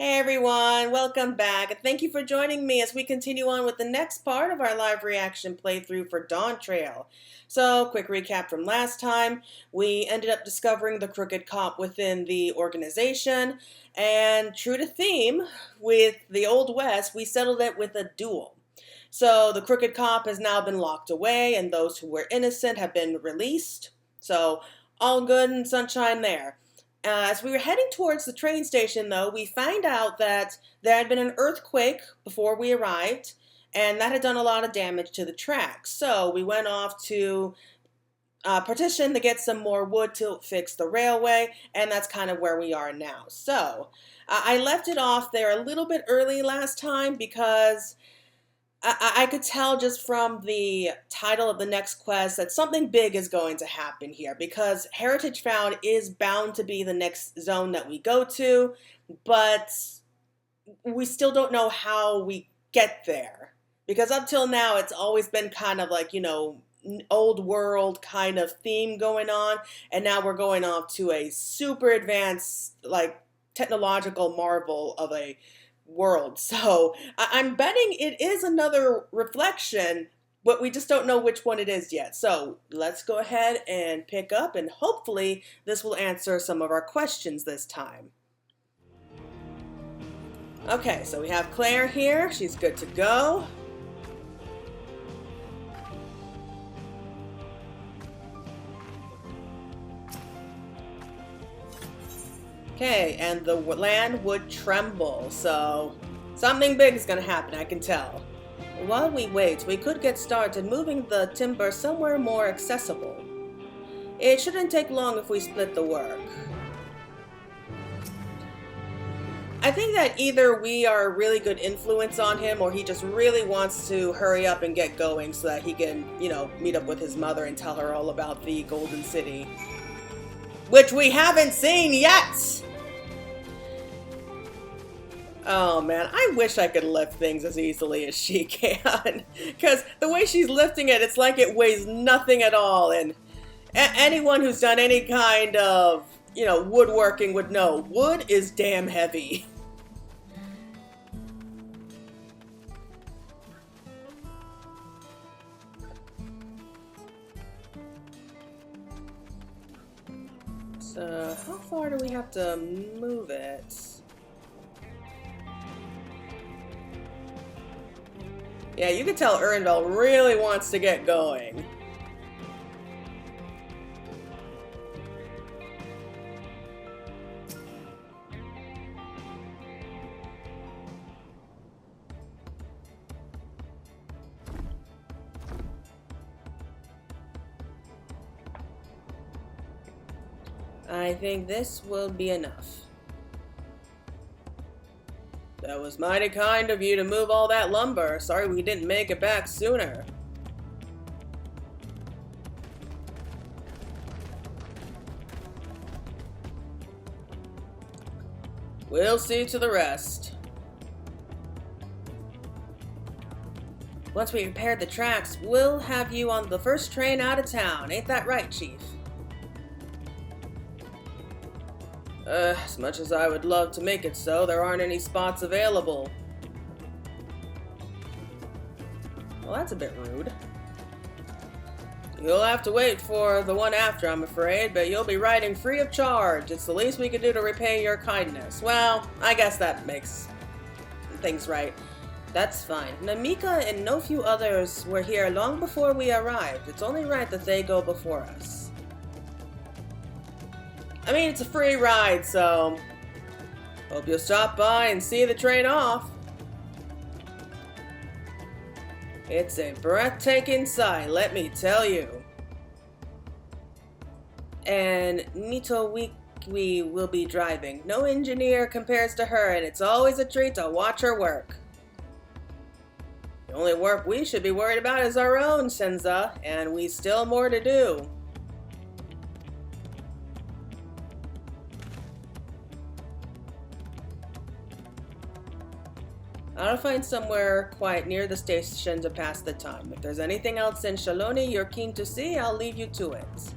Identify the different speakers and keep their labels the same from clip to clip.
Speaker 1: Hey everyone, welcome back, and thank you for joining me as we continue on with the next part of our live reaction playthrough for Dawntrail. So, quick recap from last time, we ended up discovering the crooked cop within the organization, and true to theme, with the Old West, we settled it with a duel. So, the crooked cop has now been locked away, and those who were innocent have been released. So, all good and sunshine there. As we were heading towards the train station, though, we find out that there had been an earthquake before we arrived, and that had done a lot of damage to the tracks. So we went off to partition to get some more wood to fix the railway, and that's kind of where we are now. So I left it off there a little bit early last time because I could tell just from the title of the next quest that something big is going to happen here because Heritage Found is bound to be the next zone that we go to, but we still don't know how we get there. Because up till now, it's always been kind of like, old world kind of theme going on, and now we're going off to a super advanced, like, technological marvel of a world. So I'm betting it is another reflection, but we just don't know which one it is yet. So let's go ahead and pick up, and hopefully this will answer some of our questions this time. Okay, so we have Claire here. She's good to go. Okay, and the land would tremble, so something big is going to happen, I can tell. While we wait, we could get started moving the timber somewhere more accessible. It shouldn't take long if we split the work. I think that either we are a really good influence on him, or he just really wants to hurry up and get going so that he can, meet up with his mother and tell her all about the Golden City. Which we haven't seen yet! Oh man, I wish I could lift things as easily as she can. Because the way she's lifting it, it's like it weighs nothing at all. And anyone who's done any kind of, woodworking would know. Wood is damn heavy. So, how far do we have to move it? Yeah, you can tell Ernville really wants to get going. I think this will be enough. That was mighty kind of you to move all that lumber. Sorry we didn't make it back sooner. We'll see to the rest. Once we repair the tracks, we'll have you on the first train out of town. Ain't that right, Chief? As much as I would love to make it so, there aren't any spots available. Well, that's a bit rude. You'll have to wait for the one after, I'm afraid, but you'll be riding free of charge. It's the least we can do to repay your kindness. Well, I guess that makes things right. That's fine. Namika and no few others were here long before we arrived. It's only right that they go before us. I mean, it's a free ride, so hope you'll stop by and see the train off. It's a breathtaking sight, let me tell you. And Nito we will be driving. No engineer compares to her, and it's always a treat to watch her work. The only work we should be worried about is our own, Senza, and we still more to do. I'll find somewhere quiet near the station to pass the time. If there's anything else in Shaloni you're keen to see, I'll leave you to it.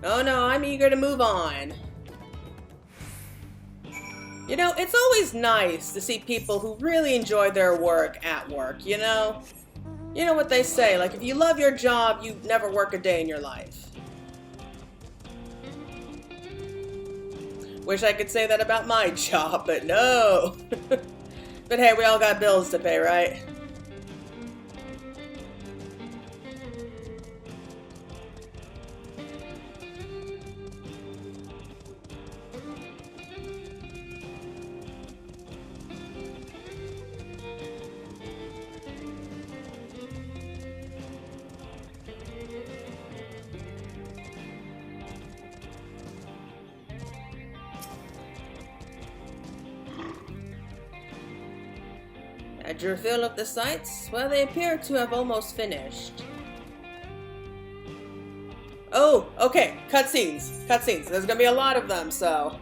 Speaker 1: Oh no, I'm eager to move on. You know, it's always nice to see people who really enjoy their work at work, you know? You know what they say, like if you love your job, you never work a day in your life. Wish I could say that about my job, but no. But hey, we all got bills to pay, right? Had your fill of the sights? Well, they appear to have almost finished. Oh, okay. Cutscenes. Cutscenes. There's gonna be a lot of them, so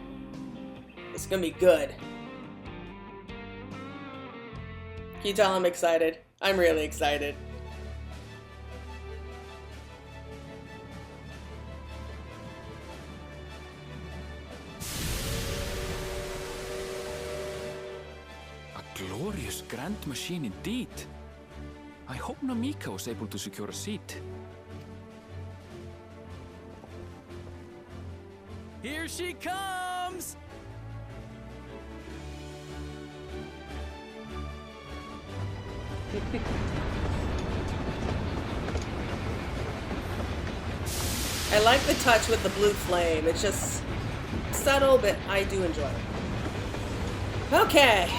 Speaker 1: it's gonna be good. Can you tell I'm excited? I'm really excited.
Speaker 2: Glorious grand machine indeed. I hope Namika was able to secure a seat. Here she comes!
Speaker 1: I like the touch with the blue flame. It's just subtle, but I do enjoy it. Okay.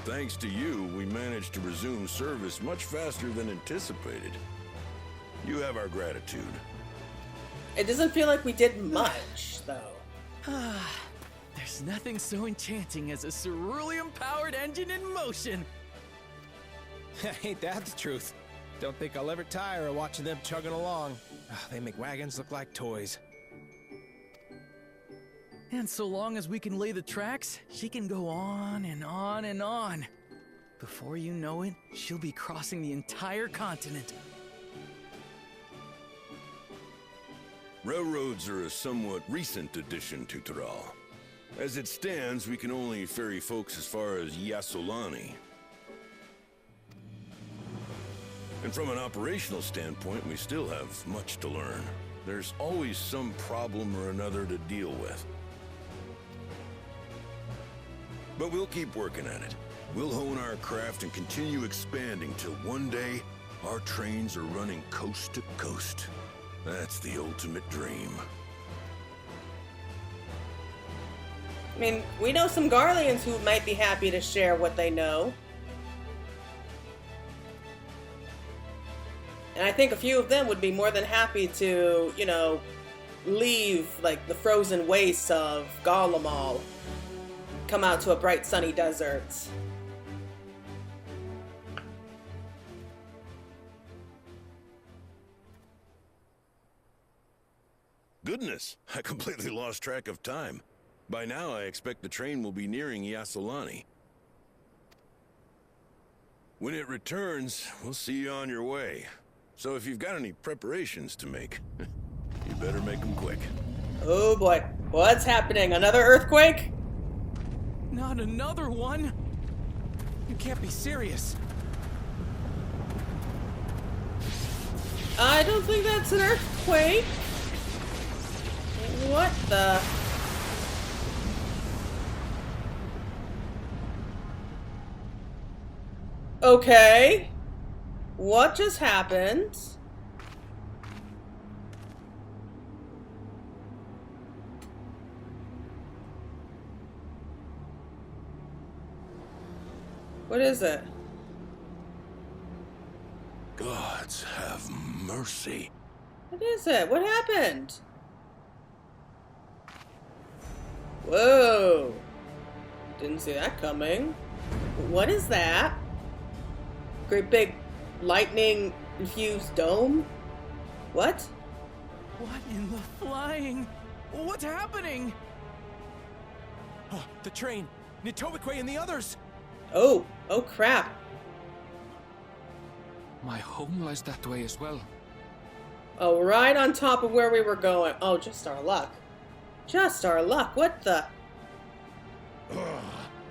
Speaker 3: Thanks to you, we managed to resume service much faster than anticipated. You have our gratitude.
Speaker 1: It doesn't feel like we did much, though.
Speaker 2: There's nothing so enchanting as a cerulean-powered engine in motion.
Speaker 4: Ain't that the truth? Don't think I'll ever tire of watching them chugging along. They make wagons look like toys.
Speaker 2: And so long as we can lay the tracks, she can go on and on and on. Before you know it, she'll be crossing the entire continent.
Speaker 3: Railroads are a somewhat recent addition to Tural. As it stands, we can only ferry folks as far as Yasolani. And from an operational standpoint, we still have much to learn. There's always some problem or another to deal with. But we'll keep working at it. We'll hone our craft and continue expanding till one day, our trains are running coast to coast. That's the ultimate dream.
Speaker 1: I mean, we know some Garleans who might be happy to share what they know. And I think a few of them would be more than happy to, you know, leave, like, the frozen wastes of Garlemald. Come out to a bright sunny desert.
Speaker 3: Goodness, I completely lost track of time. By now, I expect the train will be nearing Yasolani. When it returns, we'll see you on your way. So if you've got any preparations to make, you better make them quick.
Speaker 1: Oh boy, what's happening? Another earthquake?
Speaker 2: Not another one!
Speaker 4: You can't be serious.
Speaker 1: I don't think that's an earthquake. What the? Okay. What just happened? What is it?
Speaker 3: Gods have mercy.
Speaker 1: What is it? What happened? Whoa. Didn't see that coming. What is that? Great big lightning infused dome? What?
Speaker 2: What in the flying? What's happening?
Speaker 4: Oh, the train! Nitobikwe and the others!
Speaker 1: Oh crap.
Speaker 5: My home lies that way as well.
Speaker 1: Oh, right on top of where we were going. Oh, just our luck. Just our luck. What the?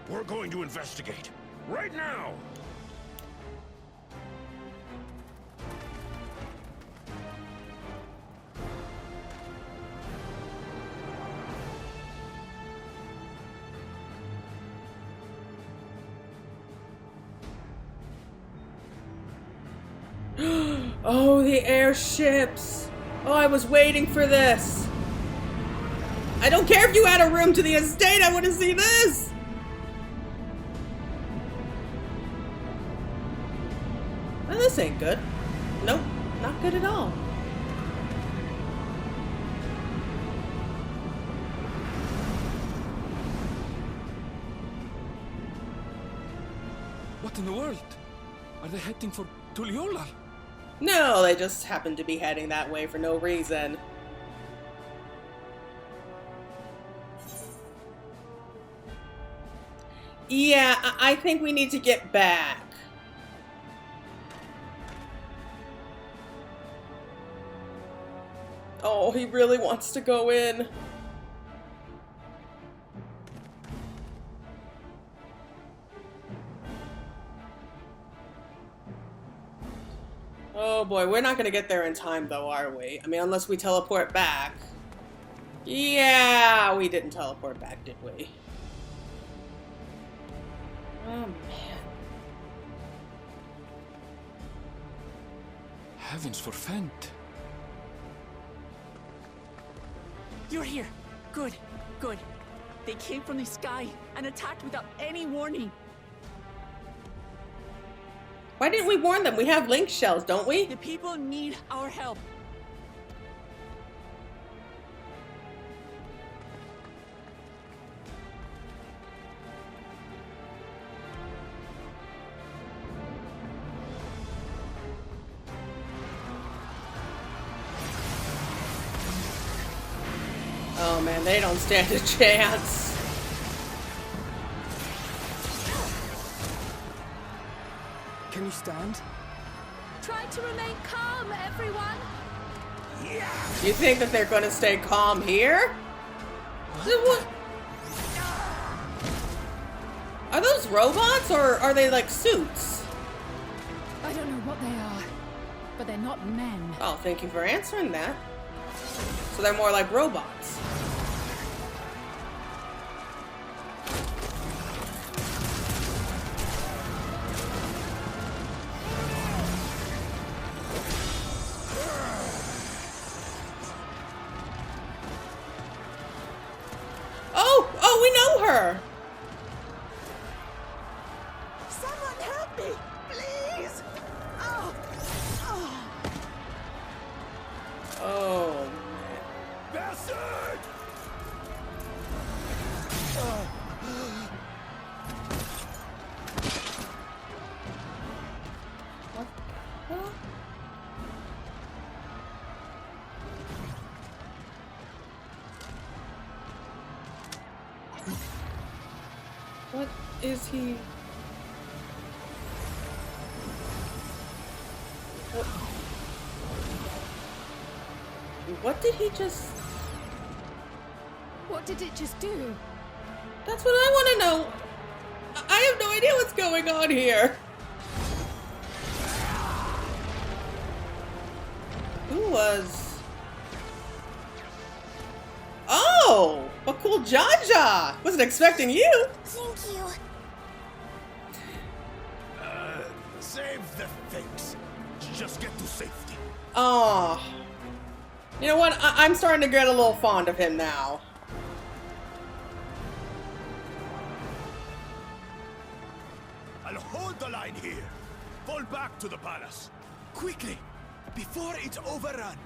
Speaker 3: We're going to investigate. Right now!
Speaker 1: Oh, the airships. Oh, I was waiting for this. I don't care if you add a room to the estate, I want to see this. Well, this ain't good. Nope, not good at all.
Speaker 5: What in the world? Are they heading for Tural?
Speaker 1: No, they just happen to be heading that way for no reason. Yeah, I think we need to get back. Oh, he really wants to go in. Oh boy, we're not gonna get there in time though, are we? I mean, unless we teleport back. Yeah, we didn't teleport back, did we? Oh man.
Speaker 5: Heavens forfend.
Speaker 6: You're here. Good, good. They came from the sky and attacked without any warning.
Speaker 1: Why didn't we warn them? We have link shells, don't we?
Speaker 6: The people need our help.
Speaker 1: Oh man, they don't stand a chance.
Speaker 2: Can you stand?
Speaker 7: Try to remain calm, everyone.
Speaker 1: You think that they're gonna stay calm here? What? Are those robots or are they like suits?
Speaker 7: I don't know what they are, but they're not men.
Speaker 1: Oh, thank you for answering that. So they're more like robots. Oh, we know her.
Speaker 6: Someone help me, please! Oh, oh.
Speaker 1: Oh.
Speaker 3: Bastard!
Speaker 1: What? What is he? What did he just?
Speaker 7: What did it just do?
Speaker 1: That's what I want to know. I have no idea what's going on here. Who was? Oh, Gulool Ja Ja. Wasn't expecting you.
Speaker 7: Thank you.
Speaker 3: Save the things. Just get to safety.
Speaker 1: Oh. You know what? I'm starting to get a little fond of him now.
Speaker 3: I'll hold the line here. Fall back to the palace. Quickly, before it's overrun.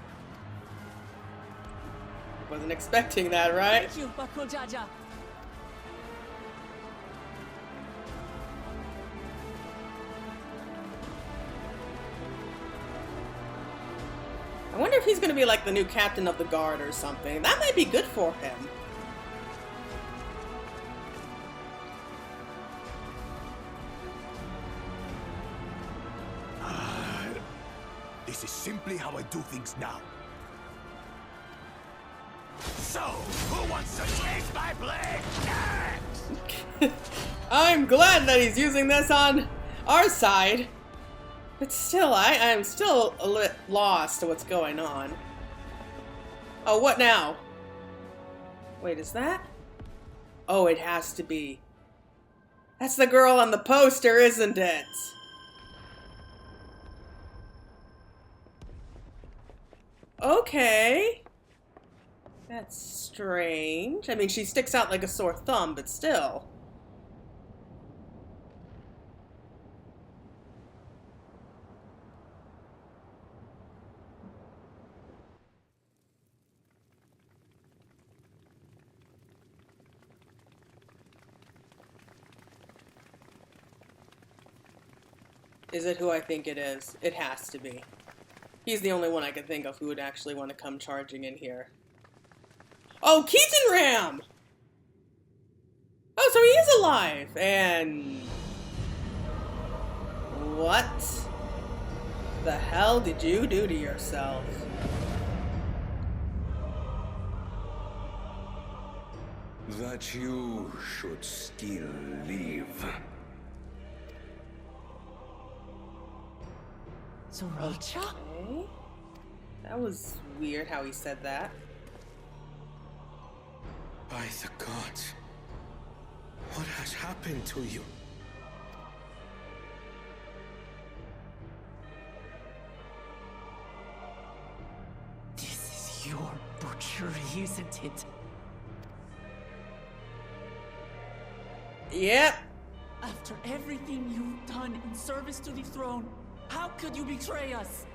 Speaker 1: Wasn't expecting that, right?
Speaker 6: Thank you, Gulool Ja Ja.
Speaker 1: I wonder if he's gonna be like the new captain of the guard or something. That might be good for him.
Speaker 8: This is simply how I do things now. So, who wants to chase my blade next?
Speaker 1: I'm glad that he's using this on our side. But still, I am still a little lost to what's going on. Oh, what now? Wait, is that? Oh, it has to be. That's the girl on the poster, isn't it? Okay. That's strange. I mean, she sticks out like a sore thumb, but still. Is it who I think it is? It has to be. He's the only one I can think of who would actually want to come charging in here. Oh, Keaton Ram! Oh, so he is alive! And... what the hell did you do to yourself?
Speaker 3: That you should still live.
Speaker 6: Tural Ja?
Speaker 1: Okay. That was weird how he said that.
Speaker 8: By the gods, what has happened to you?
Speaker 6: This is your butchery, isn't it?
Speaker 1: Yep.
Speaker 6: After everything you've done in service to the throne, how could you betray us?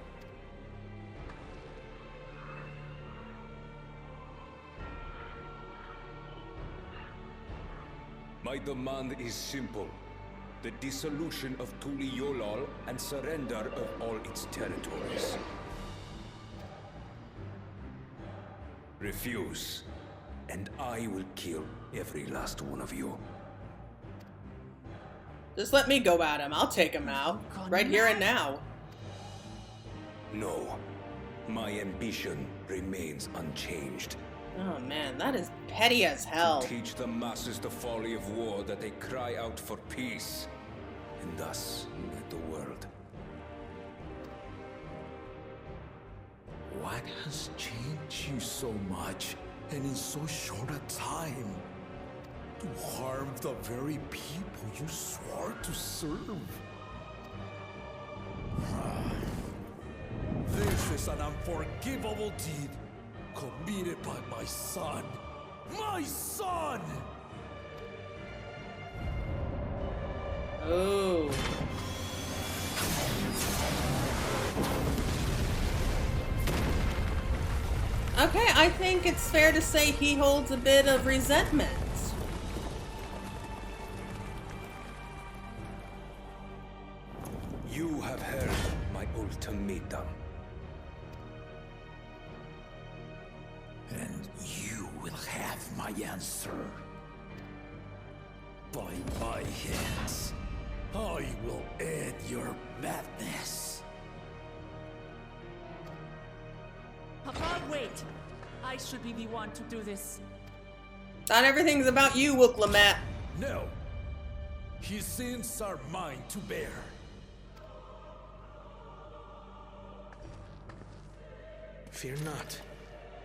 Speaker 9: My demand is simple. The dissolution of Tural and surrender of all its territories. Refuse, and I will kill every last one of you.
Speaker 1: Just let me go at him. I'll take him out. Right here and now.
Speaker 9: No. My ambition remains unchanged.
Speaker 1: Oh man, that is petty as hell.
Speaker 9: To teach the masses the folly of war, that they cry out for peace, and thus unite the world.
Speaker 8: What has changed you so much, and in so short a time? To harm the very people you swore to serve. This is an unforgivable deed committed by my son. My son!
Speaker 1: Oh. Okay, I think it's fair to say he holds a bit of resentment.
Speaker 9: You have heard my ultimatum.
Speaker 8: And you will have my answer. By my hands, I will end your madness.
Speaker 6: Papa, wait! I should be the one to do this.
Speaker 1: Not everything's about you, Wilklamette.
Speaker 8: No. His sins are mine to bear.
Speaker 10: Fear not.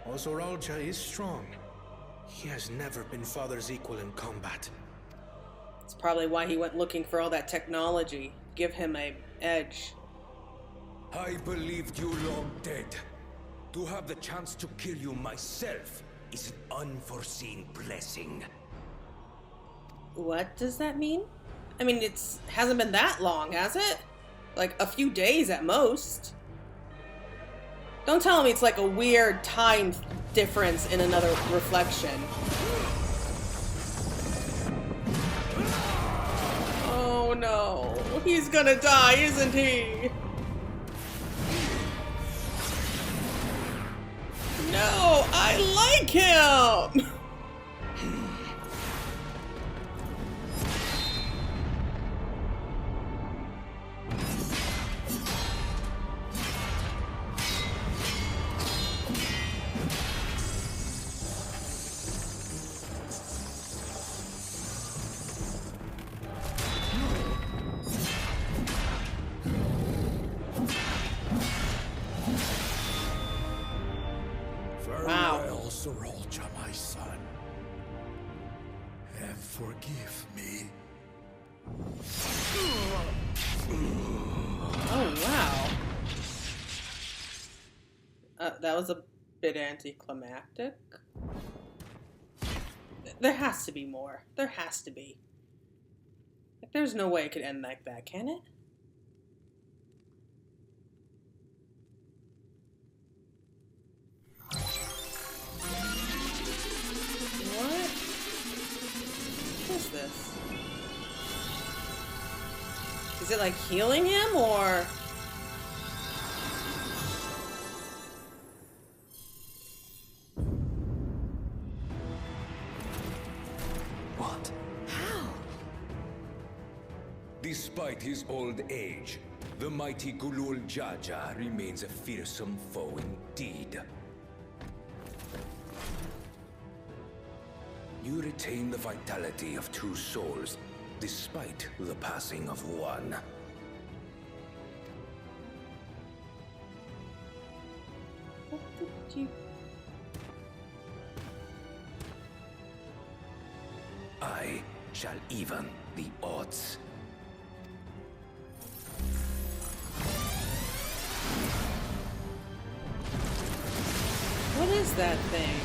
Speaker 10: Tural Ja is strong. He has never been Father's equal in combat.
Speaker 1: That's probably why he went looking for all that technology. Give him an edge.
Speaker 9: I believed you long dead. To have the chance to kill you myself is an unforeseen blessing.
Speaker 1: What does that mean? I mean, hasn't been that long, has it? Like a few days at most. Don't tell me it's like a weird time difference in another reflection. Oh no, he's gonna die, isn't he? No, I like him!
Speaker 8: Farewell, Tural Ja, my son. And forgive me.
Speaker 1: Oh, wow. That was a bit anticlimactic. There has to be more. There has to be. Like, there's no way it could end like that, can it? What? What is this? Is it like healing him, or?
Speaker 2: What?
Speaker 6: How?
Speaker 9: Despite his old age, the mighty Gulool Ja Ja remains a fearsome foe indeed. You retain the vitality of two souls, despite the passing of one.
Speaker 1: What did you...
Speaker 9: I shall even the odds.
Speaker 1: What is that thing?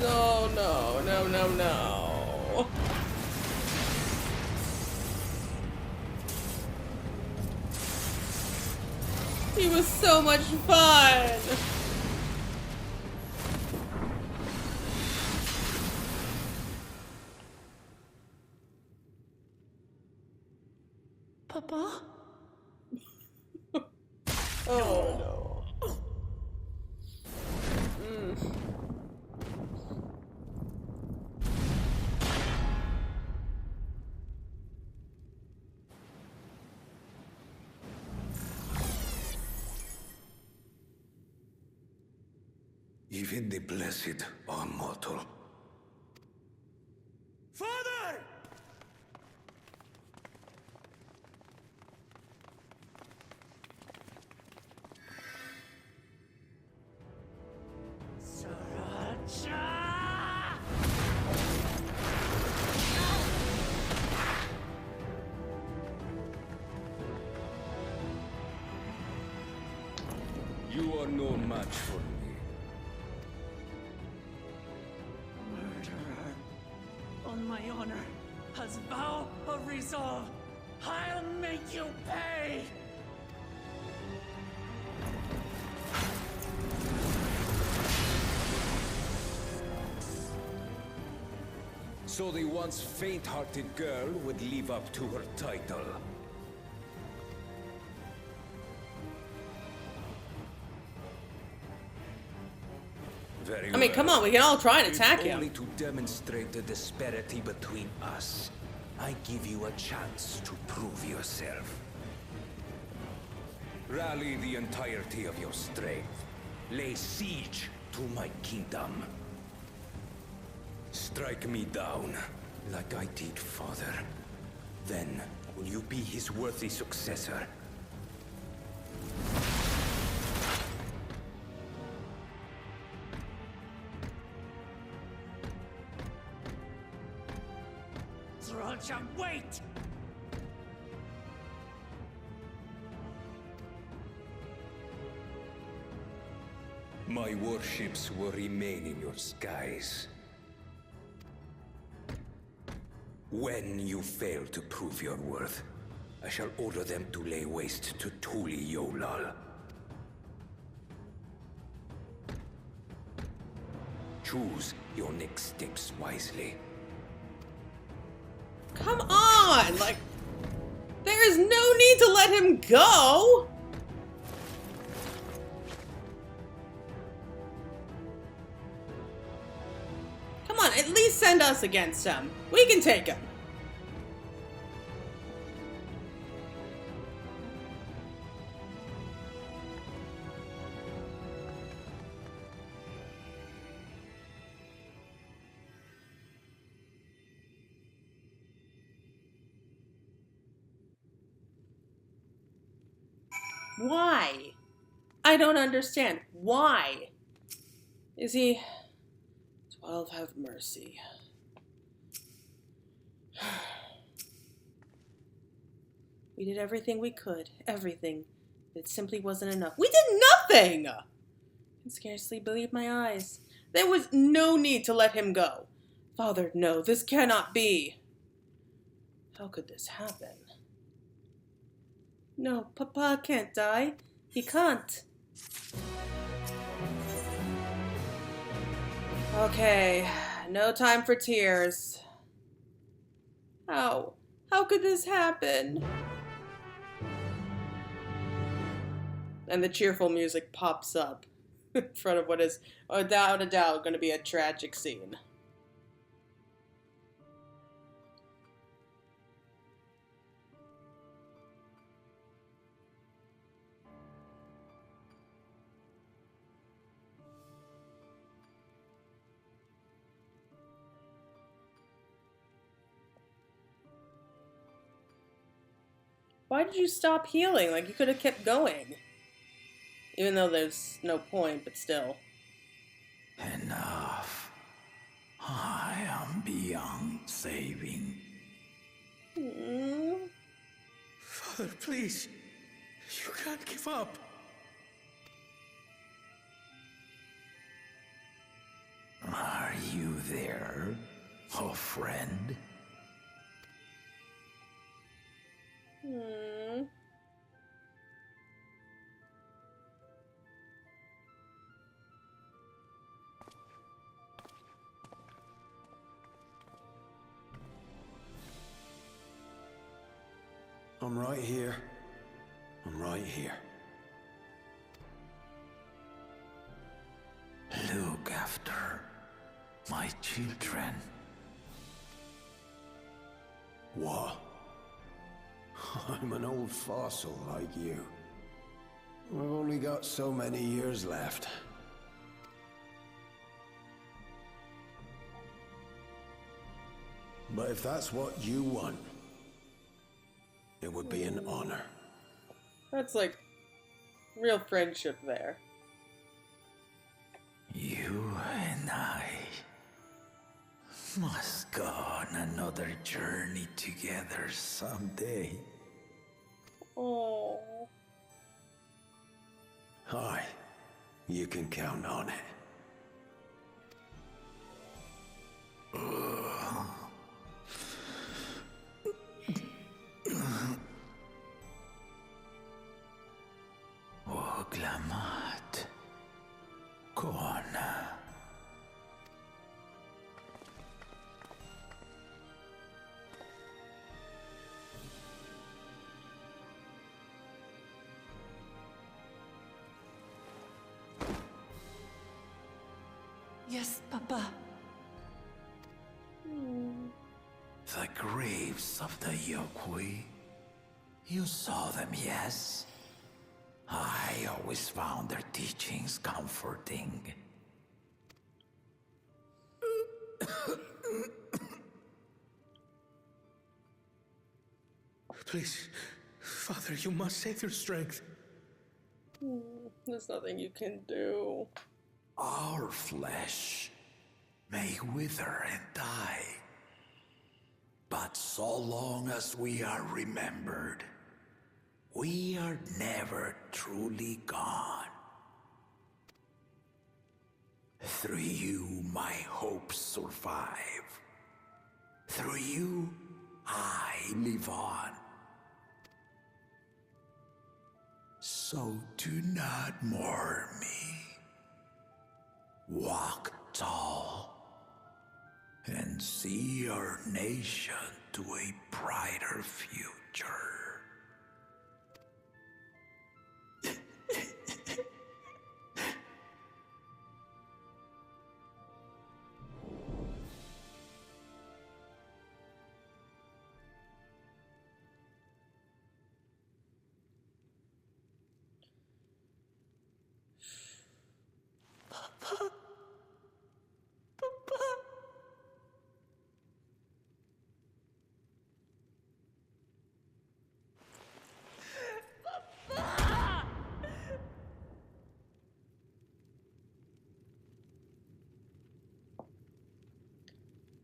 Speaker 1: No, no, no, no, no. He was so much fun.
Speaker 6: Papa?
Speaker 1: Oh no. Mm.
Speaker 9: Even the blessed are mortal.
Speaker 10: Father!
Speaker 9: You are no match for me.
Speaker 6: Murderer. On my honor, as vow of resolve, I'll make you pay!
Speaker 9: So the once faint-hearted girl would live up to her title. Very
Speaker 1: I mean, come on, we can all try and attack
Speaker 9: If
Speaker 1: him.
Speaker 9: only to demonstrate the disparity between us, I give you a chance to prove yourself. Rally the entirety of your strength. Lay siege to my kingdom. Strike me down, like I did father. Then, will you be his worthy successor?
Speaker 6: Tural Ja, wait!
Speaker 9: My warships will remain in your skies. When you fail to prove your worth, I shall order them to lay waste to Tural Ja Ja. choose your next steps wisely.
Speaker 1: Come on! Like, there is no need to let him go! Come on, at least send us against him. We can take him. Why? I don't understand. Why? Is he... 12, have mercy. We did everything we could. Everything. It simply wasn't enough. We did nothing! I can scarcely believe my eyes. There was no need to let him go. Father, no, this cannot be. How could this happen? No, Papa can't die. He can't. Okay, no time for tears. How? How could this happen? And the cheerful music pops up in front of what is, without a doubt, going to be a tragic scene. Why did you stop healing? Like, you could have kept going. Even though there's no point, but still.
Speaker 8: Enough. I am beyond saving.
Speaker 10: Father, please. You can't give up.
Speaker 8: Are you there, oh friend?
Speaker 3: I'm right here. I'm right here.
Speaker 8: Look after my children.
Speaker 3: What? I'm an old fossil like you. I've only got so many years left. But if that's what you want, it would be an honor.
Speaker 1: That's like real friendship there.
Speaker 8: You and I must go on another journey together someday.
Speaker 1: Oh.
Speaker 3: Aye, you can count on it.
Speaker 8: Oglamat. Kona.
Speaker 6: Yes, Papa.
Speaker 8: The graves of the Yokwi. You saw them, yes? I always found their teachings comforting.
Speaker 10: Please, Father, you must save your strength.
Speaker 1: There's nothing you can do.
Speaker 8: Our flesh may wither and die, but so long as we are remembered, we are never truly gone. Through you, my hopes survive. Through you, I live on. So do not mourn me. Walk tall and see our nation to a brighter future.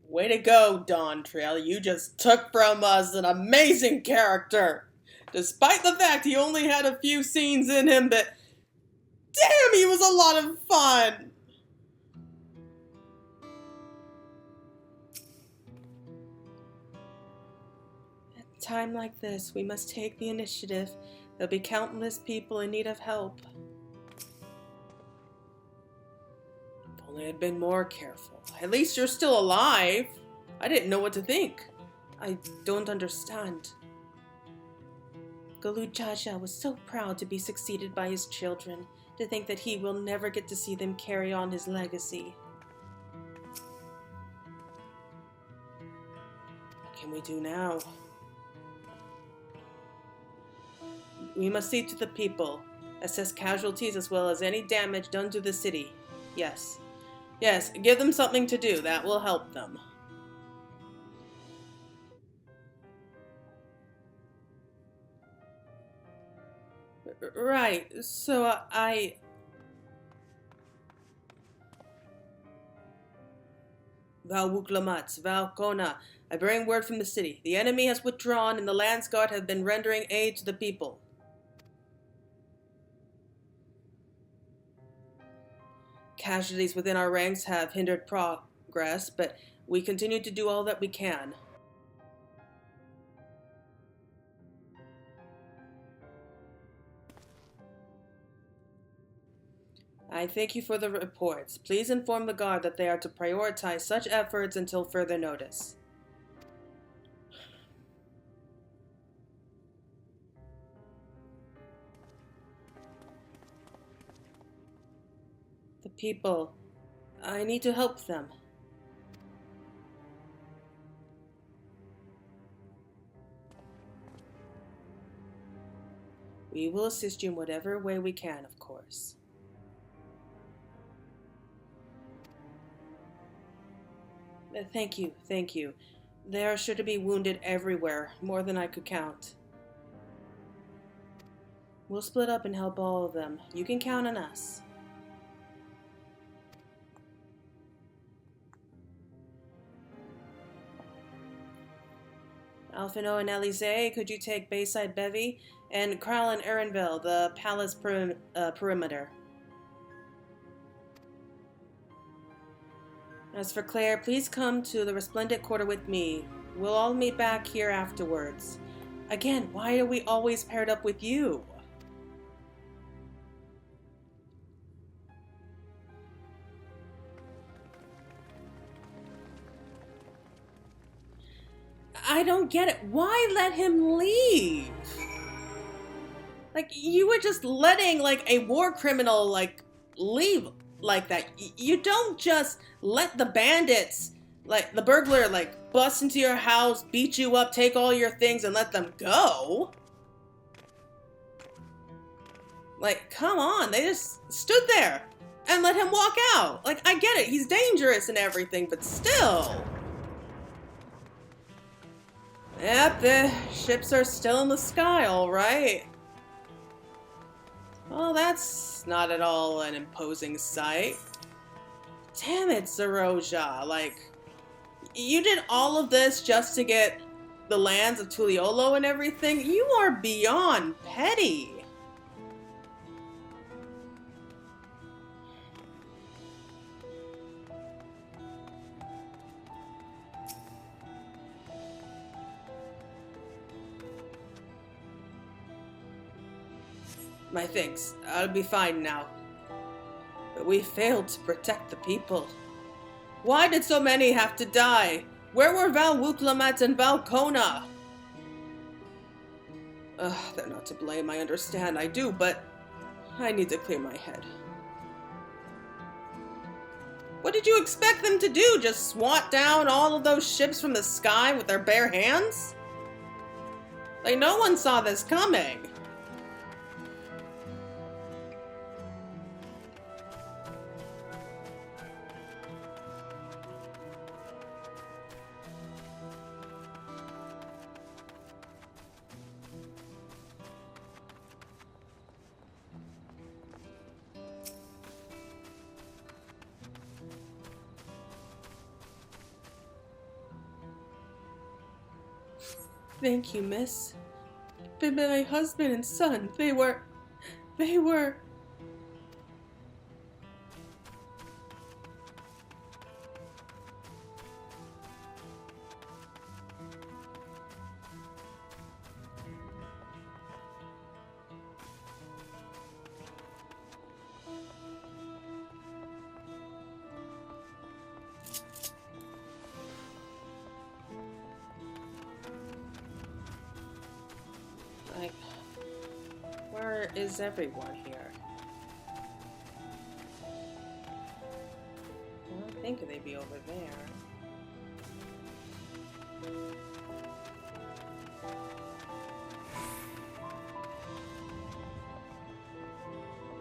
Speaker 1: Way to go, Dawntrail. You just took from us an amazing character. Despite the fact he only had a few scenes in him, but damn, he was a lot of fun. At a time like this, we must take the initiative. There'll be countless people in need of help. If only I'd been more careful. At least you're still alive. I didn't know what to think. I don't understand. Gulool Ja Ja was so proud to be succeeded by his children, to think that he will never get to see them carry on his legacy. What can we do now? We must see to the people, assess casualties as well as any damage done to the city. Yes. Yes, give them something to do. That will help them. Right, so Valwuklamatz, Valkona, I bring word from the city. The enemy has withdrawn and the Landsguard have been rendering aid to the people. Casualties within our ranks have hindered progress, but we continue to do all that we can. I thank you for the reports. Please inform the Guard that they are to prioritize such efforts until further notice. The people. I need to help them. We will assist you in whatever way we can, of course. Thank you, thank you. There are sure to be wounded everywhere, more than I could count. We'll split up and help all of them. You can count on us. Alphino and Elise, could you take Bayside Bevy? And Kral and Erenville, the palace perimeter. As for Claire, please come to the Resplendent Quarter with me. We'll all meet back here afterwards. Again, why are we always paired up with you? I don't get it. Why let him leave? Like, you were just letting, like, a war criminal, like, leave like that. You don't just let the bandits, like, the burglar, like, bust into your house, beat you up, take all your things, and let them go. Like, come on. They just stood there and let him walk out. Like, I get it. He's dangerous and everything, but still. Yep, the ships are still in the sky, all right. Well, that's not at all an imposing sight. Damn it, Zeroja. Like, you did all of this just to get the lands of Tuliolo and everything? You are beyond petty. My thanks. I'll be fine now. But we failed to protect the people. Why did so many have to die? Where were Val Wuklamat and Val Kona? They're not to blame, I understand, I do, but I need to clear my head. What did you expect them to do? Just swat down all of those ships from the sky with their bare hands? Like, no one saw this coming. Thank you, miss. But my husband and son, they were... Like, where is everyone here? I don't think they'd be over there.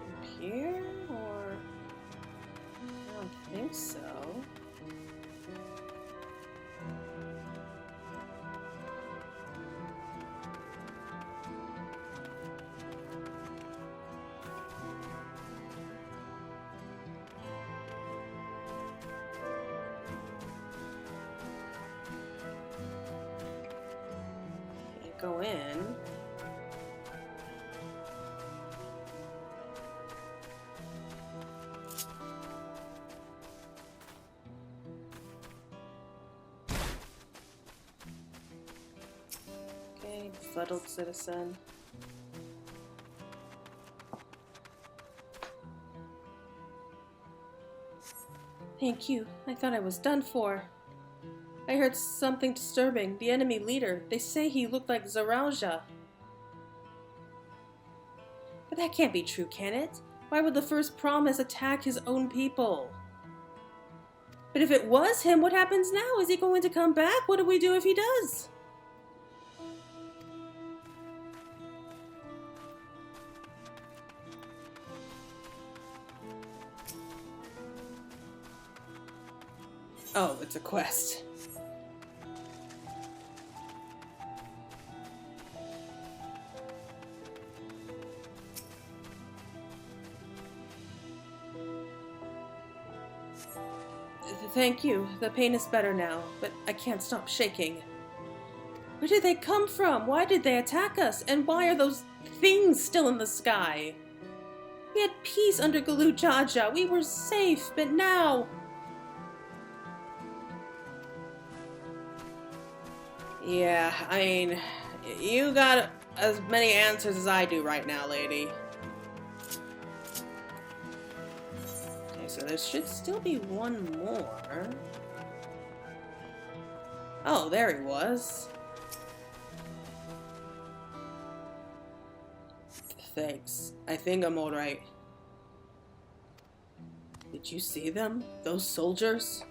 Speaker 1: Up here? Or... I don't think so. Go in. Okay, befuddled citizen. Thank you. I thought I was done for. I heard something disturbing. The enemy leader. They say he looked like Zaralja. But that can't be true, can it? Why would the first promise attack his own people? But if it was him, what happens now? Is he going to come back? What do we do if he does? Oh, it's a quest. Thank you. The pain is better now, but I can't stop shaking. Where did they come from? Why did they attack us? And why are those things still in the sky? We had peace under Gulool Ja Ja. We were safe, but now... Yeah, I mean, you got as many answers as I do right now, lady. So there should still be one more. Oh, there he was. Thanks. I think I'm alright. Did you see them? Those soldiers?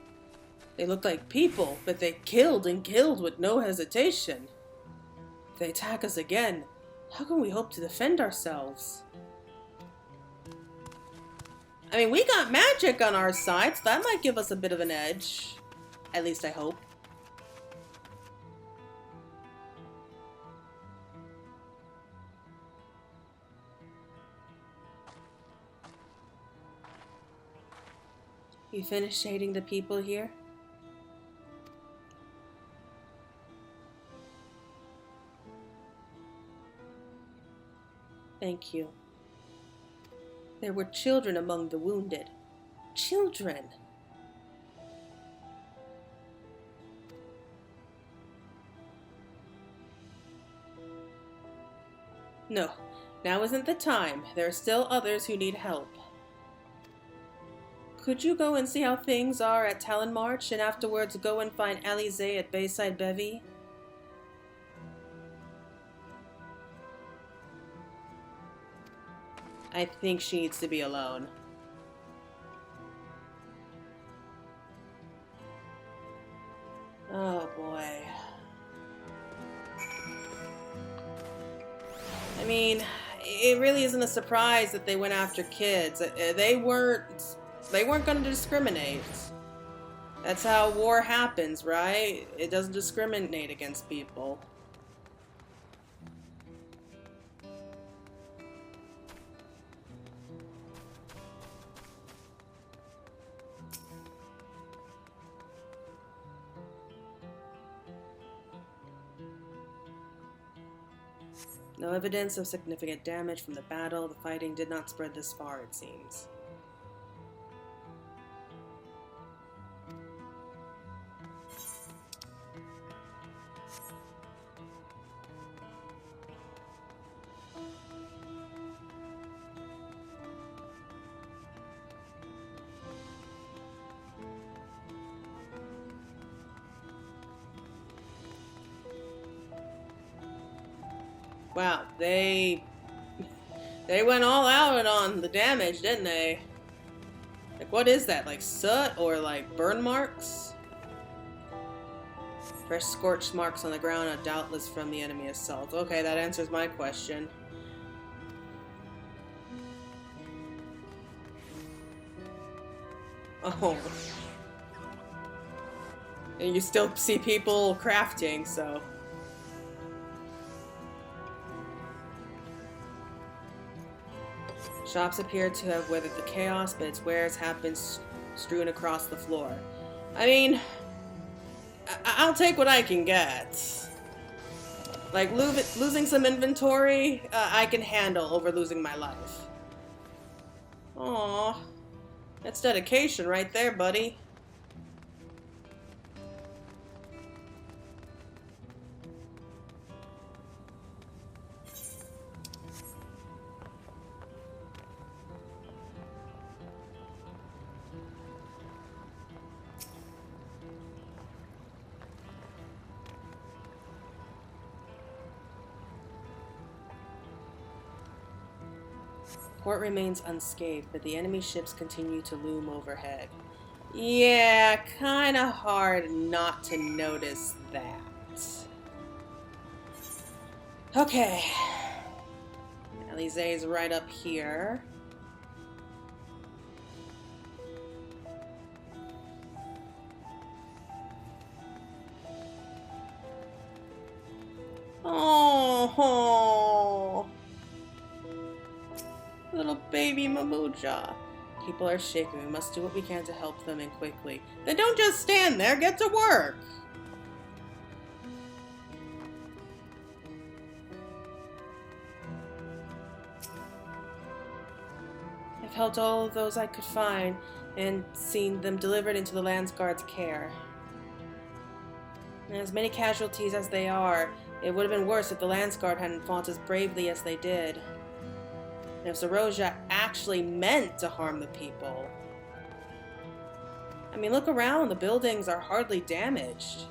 Speaker 1: They looked like people, but they killed and killed with no hesitation. If they attack us again, how can we hope to defend ourselves? I mean, we got magic on our side, so that might give us a bit of an edge. At least I hope. You finished shading the people here? Thank you. There were children among the wounded. Children! No, now isn't the time. There are still others who need help. Could you go and see how things are at Talonmarch, and afterwards go and find Alize at Bayside Bevy? I think she needs to be alone. Oh boy. I mean, it really isn't a surprise that they went after kids. They weren't going to discriminate. That's how war happens, right? It doesn't discriminate against people. No evidence of significant damage from the battle. The fighting did not spread this far, it seems. Wow, they went all out on the damage, didn't they? Like, what is that? Like soot or like burn marks? Fresh scorched marks on the ground are doubtless from the enemy assault. Okay, that answers my question. Oh. And you still see people crafting, so... Shops appear to have weathered the chaos, but its wares have been strewn across the floor. I mean, I'll take what I can get. Like, losing some inventory, I can handle over losing my life. Aww. That's dedication right there, buddy. Port remains unscathed, but the enemy ships continue to loom overhead. Yeah, kinda hard not to notice that. Okay. Alize is right up here. Oh. Little baby Mamuja. People are shaking. We must do what we can to help them, and quickly. Then don't just stand there. Get to work. I've helped all of those I could find and seen them delivered into the Landsguard's care. And as many casualties as they are, it would have been worse if the Landsguard hadn't fought as bravely as they did. And if Zeroja actually meant to harm the people. I mean, look around. The buildings are hardly damaged.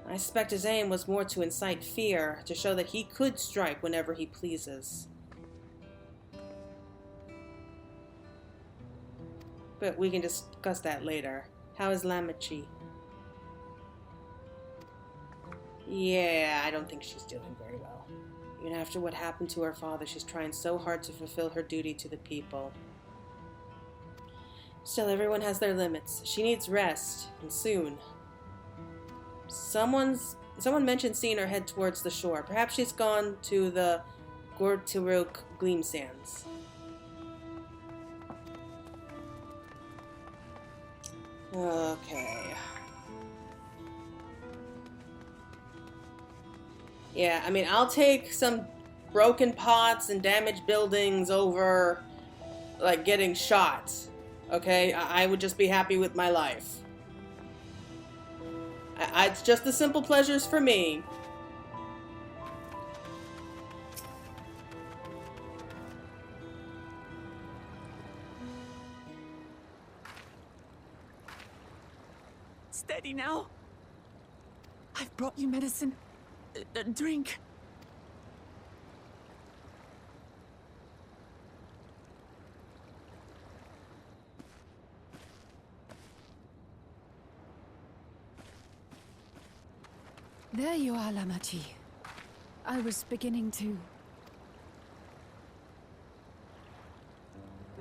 Speaker 1: I suspect his aim was more to incite fear, to show that he could strike whenever he pleases. But we can discuss that later. How is Lamachi? Yeah, I don't think she's doing very well. Even after what happened to her father, she's trying so hard to fulfill her duty to the people. Still, everyone has their limits. She needs rest, and soon. Someone mentioned seeing her head towards the shore. Perhaps she's gone to the Gortiruk Gleam Sands. Okay. Yeah, I mean, I'll take some broken pots and damaged buildings over, like, getting shot. Okay? I would just be happy with my life. It's just the simple pleasures for me.
Speaker 6: steady now. I've brought you medicine. A drink.
Speaker 7: There you are, Lamachi. I was beginning to...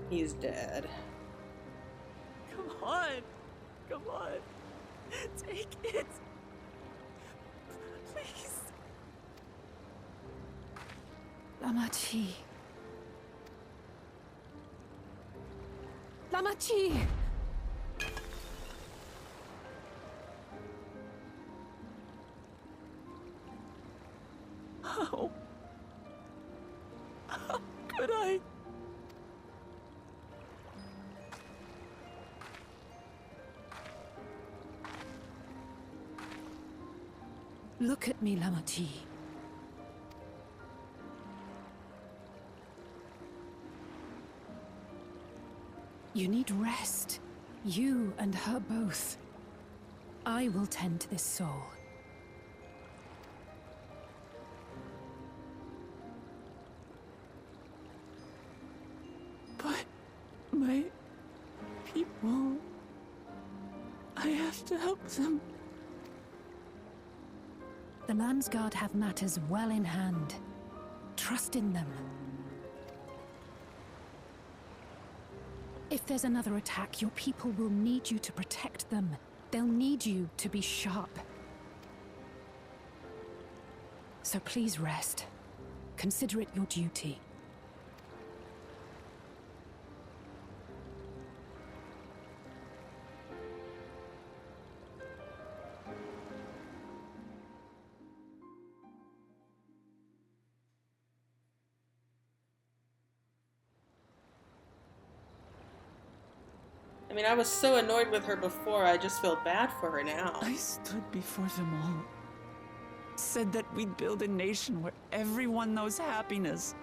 Speaker 1: He's dead.
Speaker 6: Come on. Come on. Take it. Please.
Speaker 7: Lamachi. Lamachi!
Speaker 6: How? How could I?
Speaker 7: Look at me, Lamachi. You need rest. You and her both. I will tend to this soul.
Speaker 6: But my people... I have to help them.
Speaker 7: The Landsguard have matters well in hand. Trust in them. If there's another attack, your people will need you to protect them. They'll need you to be sharp. So please rest. Consider it your duty.
Speaker 1: I mean, I was so annoyed with her before, I just feel bad for her now.
Speaker 6: I stood before them all. Said that we'd build a nation where everyone knows happiness.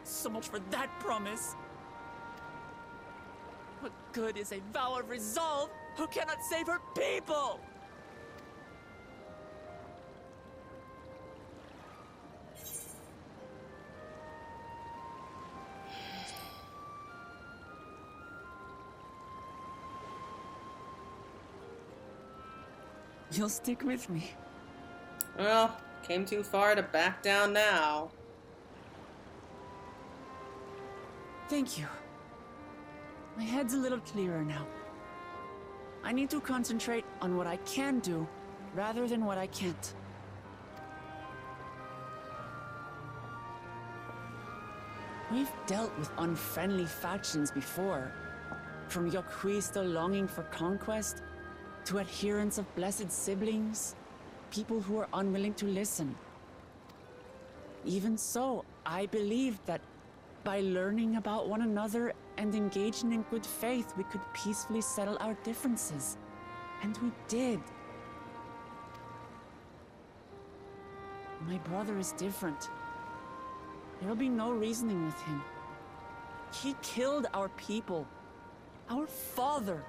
Speaker 6: So much for that promise. What good is a vow of resolve who cannot save her people? You'll stick with me.
Speaker 1: Well, came too far to back down now.
Speaker 6: Thank you. My head's a little clearer now. I need to concentrate on what I can do, rather than what I can't. We've dealt with unfriendly factions before. From Yokhui still longing for conquest, to adherents of blessed siblings, people who are unwilling to listen. Even so, I believed that by learning about one another and engaging in good faith, we could peacefully settle our differences. And we did. My brother is different. There'll be no reasoning with him. He killed our people, our father.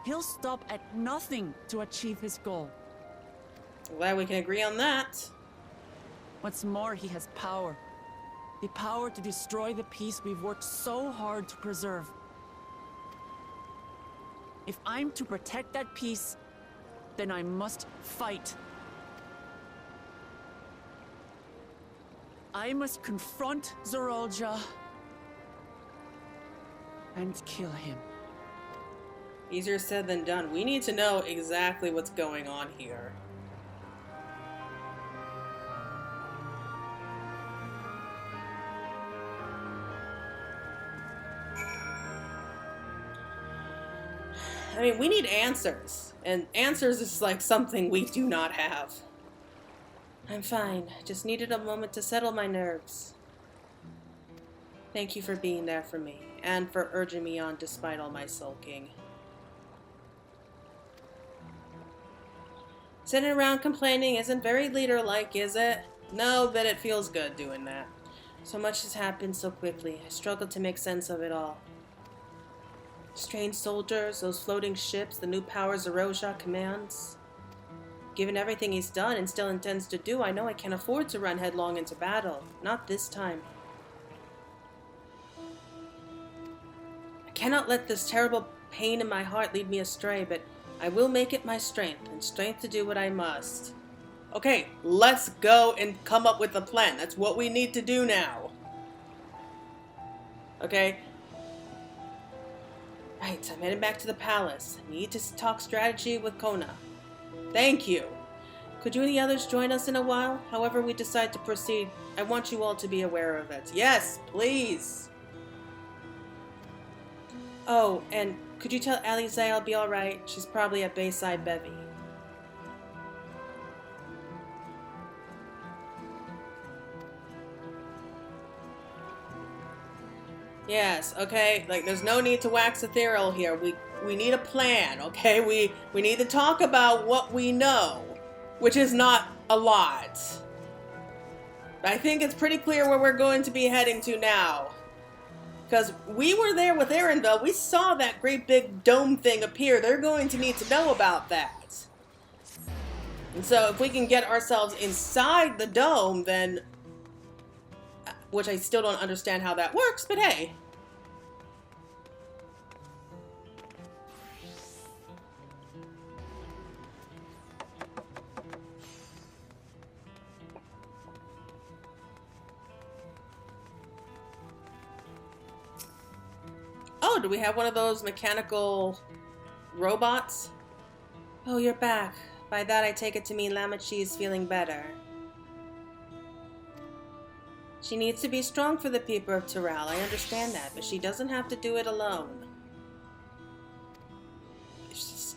Speaker 6: He'll stop at nothing to achieve his goal.
Speaker 1: Glad we can agree on that.
Speaker 6: What's more, he has power. The power to destroy the peace we've worked so hard to preserve. If I'm to protect that peace, then I must fight. I must confront Tural Ja and kill him.
Speaker 1: Easier said than done. We need to know exactly what's going on here. I mean, we need answers. And answers is like something we do not have. I'm fine. Just needed a moment to settle my nerves. Thank you for being there for me, and for urging me on despite all my sulking. Sitting around complaining isn't very leader-like, is it? No, but it feels good doing that. So much has happened so quickly. I struggle to make sense of it all. Strange soldiers, those floating ships, the new powers Zeroja commands. Given everything he's done and still intends to do, I know I can't afford to run headlong into battle. Not this time. I cannot let this terrible pain in my heart lead me astray, but I will make it my strength, and strength to do what I must. Okay, let's go and come up with a plan. That's what we need to do now. Okay. Right, I'm heading back to the palace. I need to talk strategy with Kona. Thank you. Could you and the others join us in a while? However we decide to proceed, I want you all to be aware of it. Yes, please. Oh, and could you tell Alize I'll be alright? She's probably at Bayside Bevy. Yes, okay, like there's no need to wax ethereal here. We need a plan, okay? We need to talk about what we know, which is not a lot. I think it's pretty clear where we're going to be heading to now. Because we were there with Arendelle, we saw that great big dome thing appear. They're going to need to know about that. And so if we can get ourselves inside the dome, then... which I still don't understand how that works, but hey. Oh, do we have one of those mechanical robots? Oh, you're back. By that I take it to mean Lamachi is feeling better. She needs to be strong for the people of Tural, I understand that, but she doesn't have to do it alone.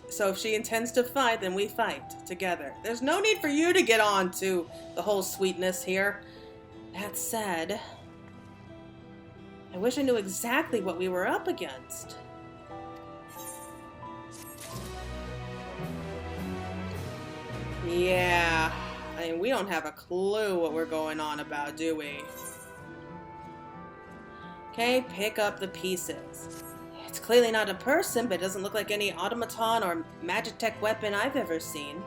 Speaker 1: So if she intends to fight, then we fight together. There's no need for you to get on to the whole sweetness here. That said, I wish I knew exactly what we were up against. Yeah, I mean, we don't have a clue what we're going on about, do we? Okay, pick up the pieces. It's clearly not a person, but it doesn't look like any automaton or magitech weapon I've ever seen.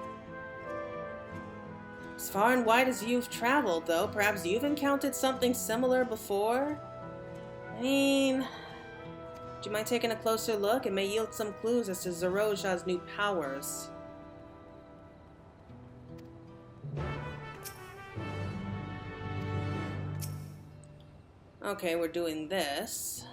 Speaker 1: As far and wide as you've traveled, though, perhaps you've encountered something similar before? I mean, do you mind taking a closer look? It may yield some clues as to Zeroja's new powers. Okay, we're doing this.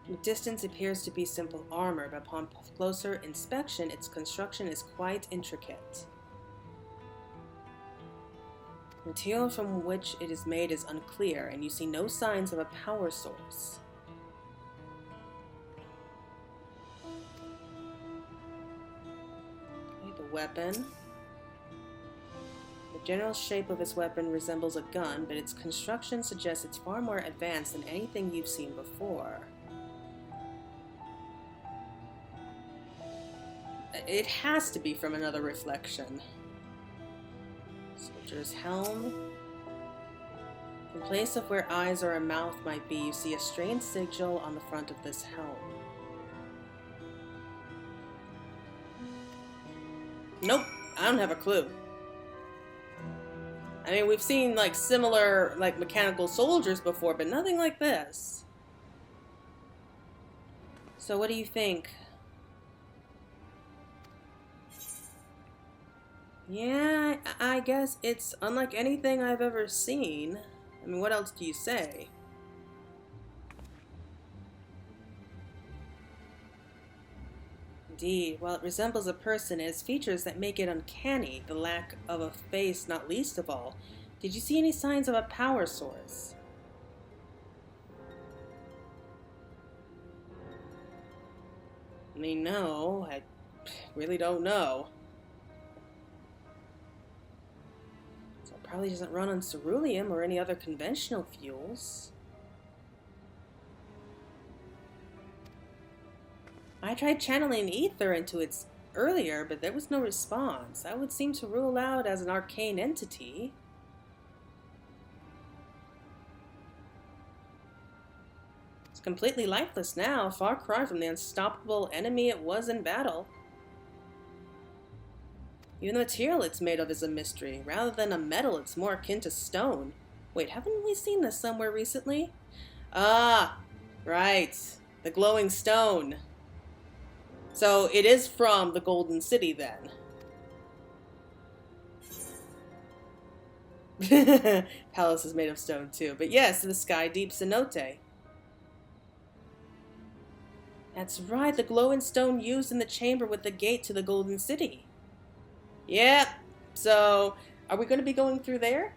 Speaker 1: From a distance appears to be simple armor, but upon closer inspection, its construction is quite intricate. The material from which it is made is unclear, and you see no signs of a power source. Okay, the weapon. The general shape of its weapon resembles a gun, but its construction suggests it's far more advanced than anything you've seen before. It has to be from another reflection. Soldier's helm. In place of where eyes or a mouth might be, you see a strange sigil on the front of this helm. Nope, I don't have a clue. I mean, we've seen like similar like mechanical soldiers before, but nothing like this. So what do you think? Yeah, I guess it's unlike anything I've ever seen. I mean, what else do you say? Indeed, while it resembles a person, it has features that make it uncanny, the lack of a face not least of all. Did you see any signs of a power source? I mean, no, I really don't know. Probably doesn't run on ceruleum or any other conventional fuels. I tried channeling ether into its earlier, but there was no response. That would seem to rule out as an arcane entity. It's completely lifeless now, far cry from the unstoppable enemy it was in battle. Even the material it's made of is a mystery. Rather than a metal, it's more akin to stone. Wait, haven't we seen this somewhere recently? Ah, right. The glowing stone. So it is from the Golden City then. Palace is made of stone too. But yes, the Sky Deep Cenote. That's right, the glowing stone used in the chamber with the gate to the Golden City. Yep. So, are we going to be going through there?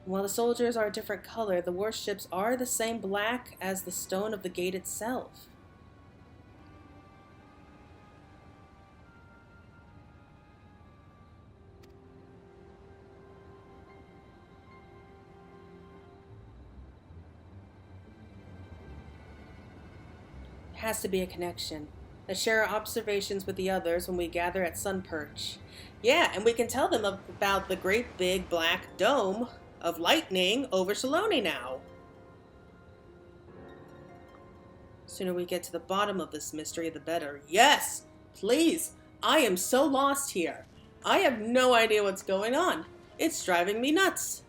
Speaker 1: While the soldiers are a different color, the warships are the same black as the stone of the gate itself. Has to be a connection. Let's share our observations with the others when we gather at Sunperch. Yeah, and we can tell them about the great big black dome of lightning over Saloni now. The sooner we get to the bottom of this mystery, the better. Yes! Please! I am so lost here. I have no idea what's going on. It's driving me nuts.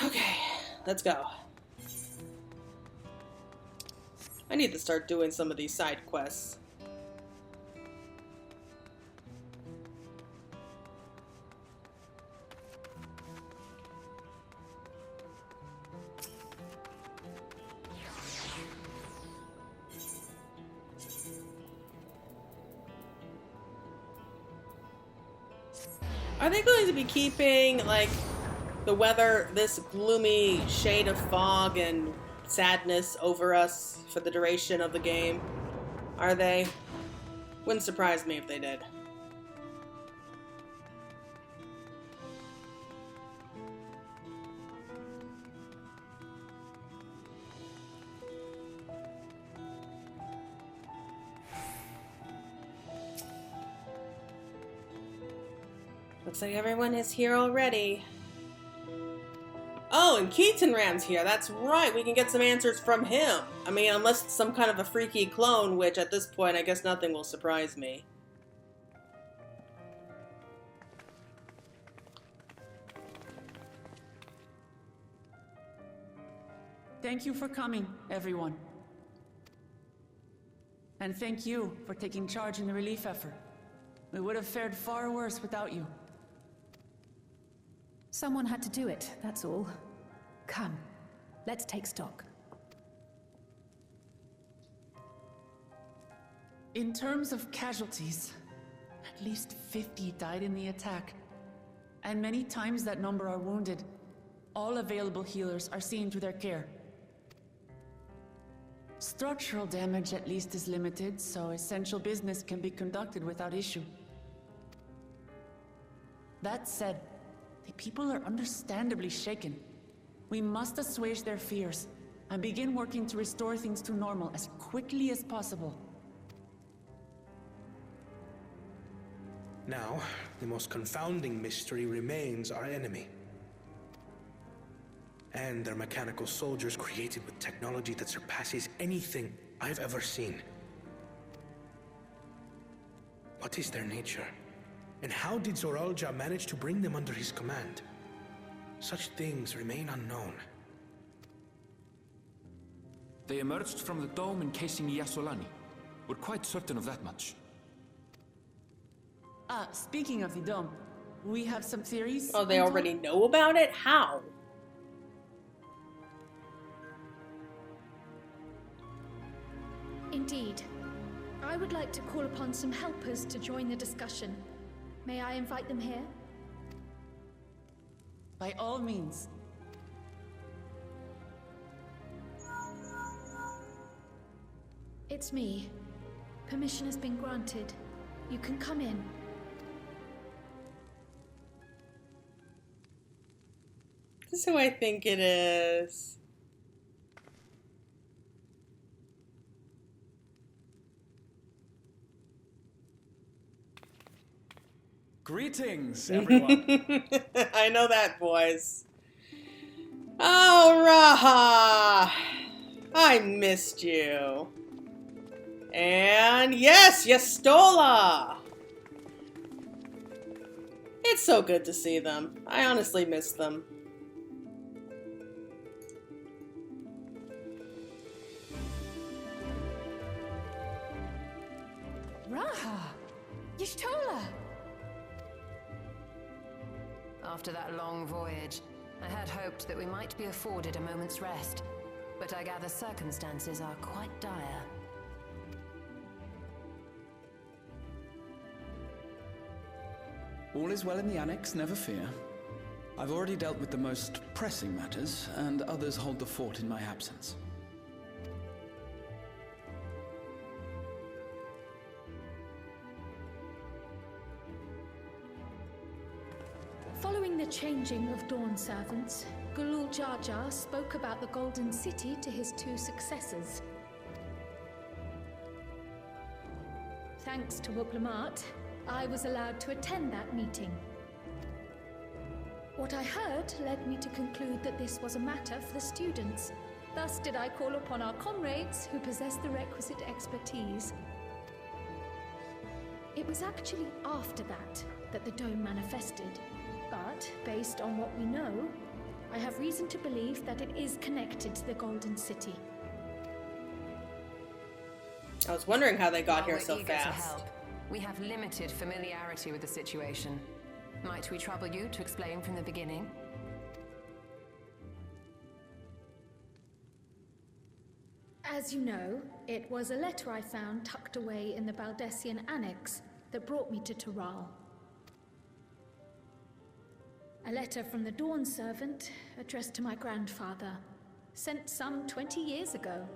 Speaker 1: Okay, let's go. I need to start doing some of these side quests. Are they going to be keeping, like, the weather, this gloomy shade of fog and sadness over us for the duration of the game? Are they? Wouldn't surprise me if they did. Looks like everyone is here already. Oh, and Keaton Ram's here. That's right. We can get some answers from him. I mean, unless it's some kind of a freaky clone, which at this point, I guess nothing will surprise me.
Speaker 6: Thank you for coming, everyone. And thank you for taking charge in the relief effort. We would have fared far worse without you.
Speaker 7: Someone had to do it, that's all. Come, let's take stock.
Speaker 6: In terms of casualties, at least 50 died in the attack. And many times that number are wounded. All available healers are seen to their care. Structural damage at least is limited, so essential business can be conducted without issue. That said, the people are understandably shaken. We must assuage their fears and begin working to restore things to normal as quickly as possible.
Speaker 10: Now, the most confounding mystery remains our enemy. And their mechanical soldiers created with technology that surpasses anything I've ever seen. What is their nature? And how did Tural Ja Ja manage to bring them under his command? Such things remain unknown.
Speaker 5: They emerged from the dome encasing Yasolani. We're quite certain of that much.
Speaker 6: Speaking of the dome, we have some theories.
Speaker 1: Oh, they already know about it? How?
Speaker 11: Indeed. I would like to call upon some helpers to join the discussion. May I invite them here?
Speaker 6: By all means.
Speaker 11: It's me. Permission has been granted. You can come in.
Speaker 1: This is who I think it is.
Speaker 2: Greetings, everyone.
Speaker 1: I know that voice. Oh, Raha! I missed you. And yes, Yestola! It's so good to see them. I honestly miss them.
Speaker 7: Raha! Y'shtola!
Speaker 12: After that long voyage, I had hoped that we might be afforded a moment's rest, but I gather circumstances are quite dire.
Speaker 2: All is well in the annex, never fear. I've already dealt with the most pressing matters, and others hold the fort in my absence.
Speaker 11: Following the changing of Dawn servants, Gulool Ja Ja spoke about the Golden City to his two successors. Thanks to Wuplamat, I was allowed to attend that meeting. What I heard led me to conclude that this was a matter for the students. Thus did I call upon our comrades who possess the requisite expertise. It was actually after that the dome manifested. But, based on what we know, I have reason to believe that it is connected to the Golden City.
Speaker 1: I was wondering how they got
Speaker 12: While
Speaker 1: here so
Speaker 12: we're eager to
Speaker 1: fast.
Speaker 12: help, we have limited familiarity with the situation. Might we trouble you to explain from the beginning?
Speaker 11: As you know, it was a letter I found tucked away in the Baldessian Annex that brought me to Tural. A letter from the Dawn servant, addressed to my grandfather, sent some 20 years ago.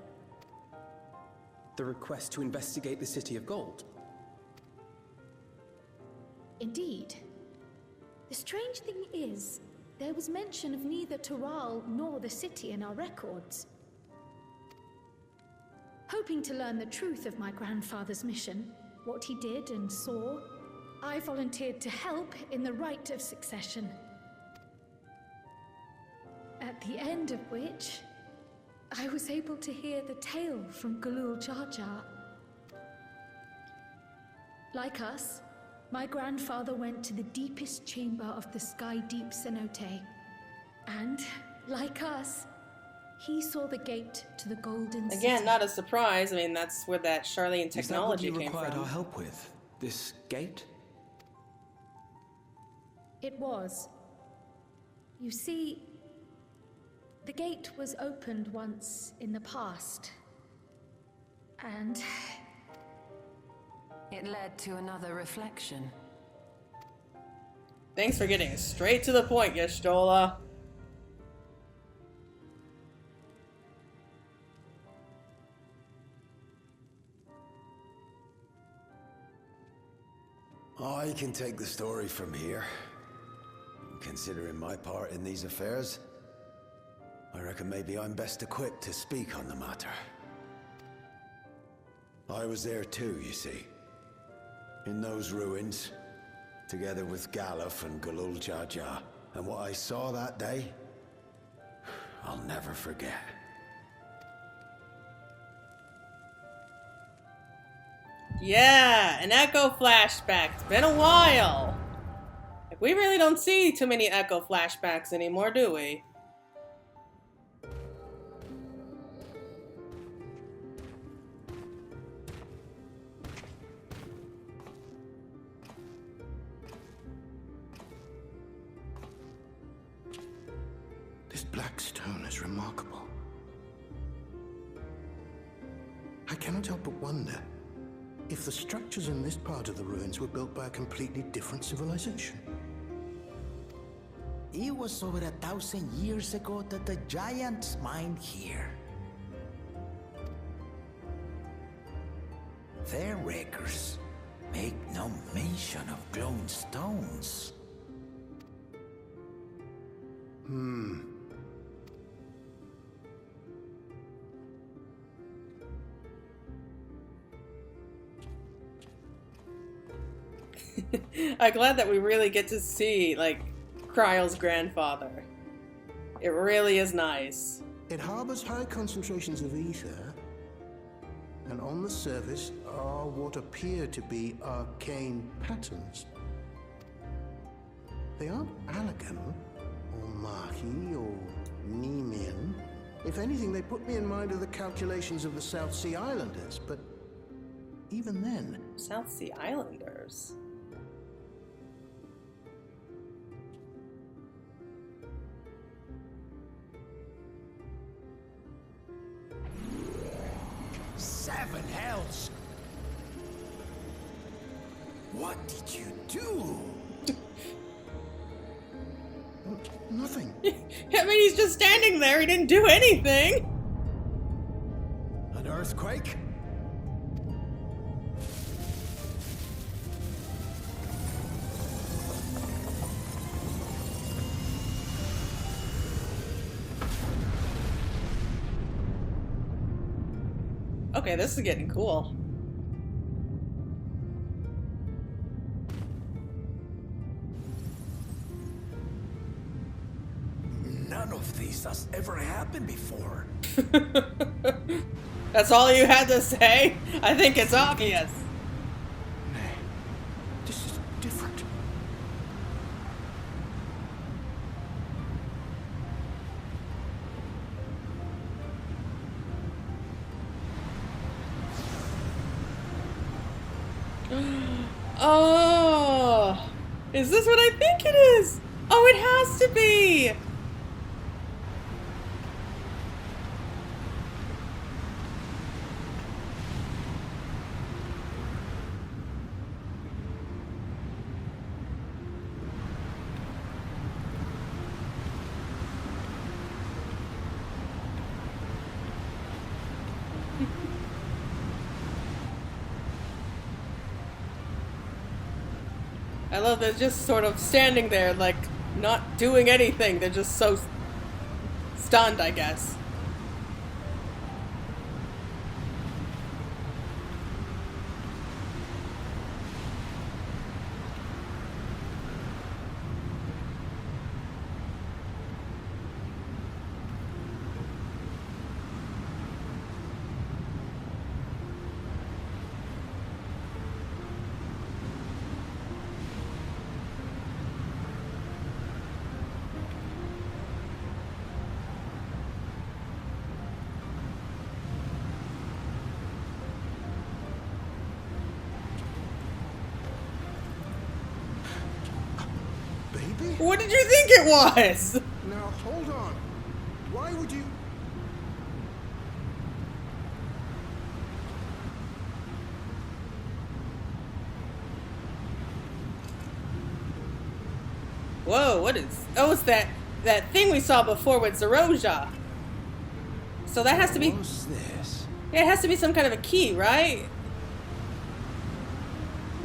Speaker 13: The request to investigate the City of Gold?
Speaker 11: Indeed. The strange thing is, there was mention of neither Tural nor the city in our records. Hoping to learn the truth of my grandfather's mission, what he did and saw, I volunteered to help in the rite of succession. At the end of which, I was able to hear the tale from Gulool Ja Ja. Like us, my grandfather went to the deepest chamber of the Sky Deep cenote. And, like us, he saw the gate to the Golden City.
Speaker 1: Again, not a surprise. I mean, that's where that Charlene technology
Speaker 13: Is that what you
Speaker 1: came
Speaker 13: required
Speaker 1: from.
Speaker 13: our help with? This gate?
Speaker 11: It was. You see, the gate was opened once in the past. And
Speaker 12: it led to another reflection.
Speaker 1: Thanks for getting straight to the point, Y'shtola.
Speaker 14: I can take the story from here. Considering my part in these affairs, I reckon maybe I'm best equipped to speak on the matter. I was there too, you see. In those ruins, together with Galuf and Gulool Ja Ja. And what I saw that day, I'll never forget.
Speaker 1: Yeah, an Echo flashback. It's been a while. Like, we really don't see too many Echo flashbacks anymore, do we?
Speaker 10: This black stone is remarkable. I cannot help but wonder if the structures in this part of the ruins were built by a completely different civilization.
Speaker 15: It was over 1,000 years ago that the giants mined here. Their records make no mention of glowing stones.
Speaker 1: I'm glad that we really get to see, like, Kryle's grandfather. It really is nice.
Speaker 10: It harbors high concentrations of ether, and on the surface are what appear to be arcane patterns. They aren't Allegan, or Mahi, or Nemean. If anything, they put me in mind of the calculations of the South Sea Islanders, but even then...
Speaker 1: South Sea Islanders?
Speaker 15: Seven hells! What did you do?
Speaker 10: Nothing.
Speaker 1: I mean, he's just standing there. He didn't do anything.
Speaker 14: An earthquake?
Speaker 1: Okay, this is getting cool.
Speaker 15: None of this has ever happened before.
Speaker 1: That's all you had to say? I think it's obvious.
Speaker 10: This is different.
Speaker 1: Oh, is this what I think it is? Oh, it has to be. I love they're just sort of standing there, like, not doing anything. They're just so stunned, I guess. What did you think it was?
Speaker 10: Now, hold on. Why would you...
Speaker 1: Whoa, what is... Oh, it's that thing we saw before with Zeroja. So that has to be...
Speaker 15: What's this?
Speaker 1: Yeah, it has to be some kind of a key, right?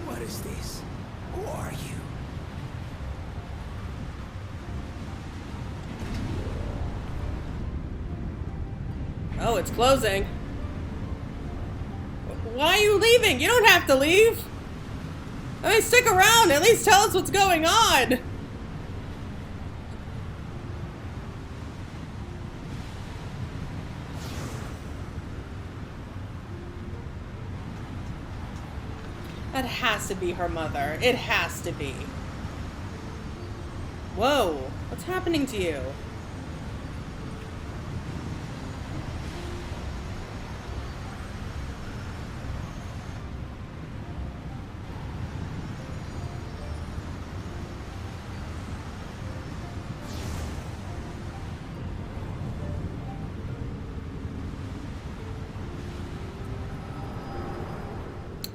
Speaker 15: What is this? Who are you?
Speaker 1: Oh, it's closing. Why are you leaving? You don't have to leave. I mean, stick around. At least tell us what's going on. That has to be her mother. It has to be. Whoa. What's happening to you?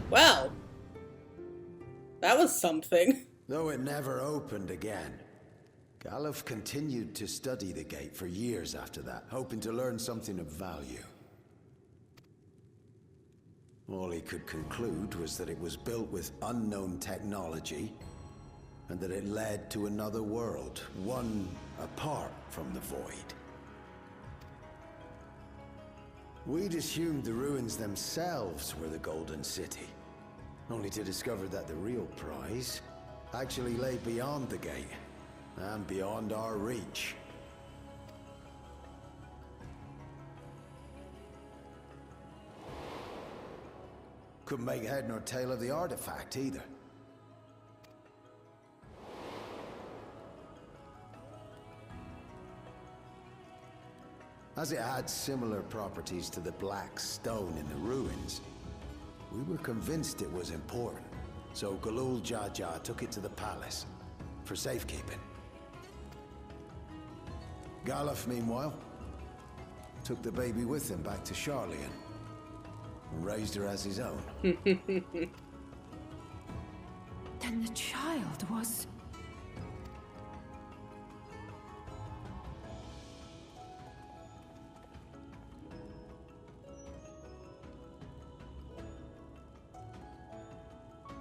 Speaker 1: Well, that was something.
Speaker 14: Though it never opened again. Galuf continued to study the gate for years after that, hoping to learn something of value. All he could conclude was that it was built with unknown technology, and that it led to another world, one apart from the Void. We'd assumed the ruins themselves were the Golden City. only to discover that the real prize actually lay beyond the gate and beyond our reach. Couldn't make head nor tail of the artifact either. As it had similar properties to the black stone in the ruins, we were convinced it was important, so Gulool Ja Ja took it to the palace for safekeeping. Galuf, meanwhile, took the baby with him back to Charlian and raised her as his own.
Speaker 7: Then the child was...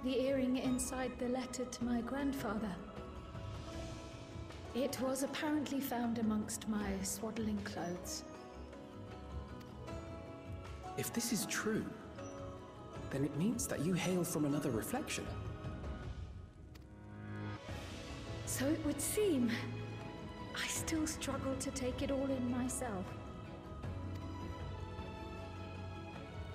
Speaker 11: The earring inside the letter to my grandfather. It was apparently found amongst my swaddling clothes.
Speaker 13: If this is true, then it means that you hail from another reflection.
Speaker 11: So it would seem. I still struggle to take it all in myself.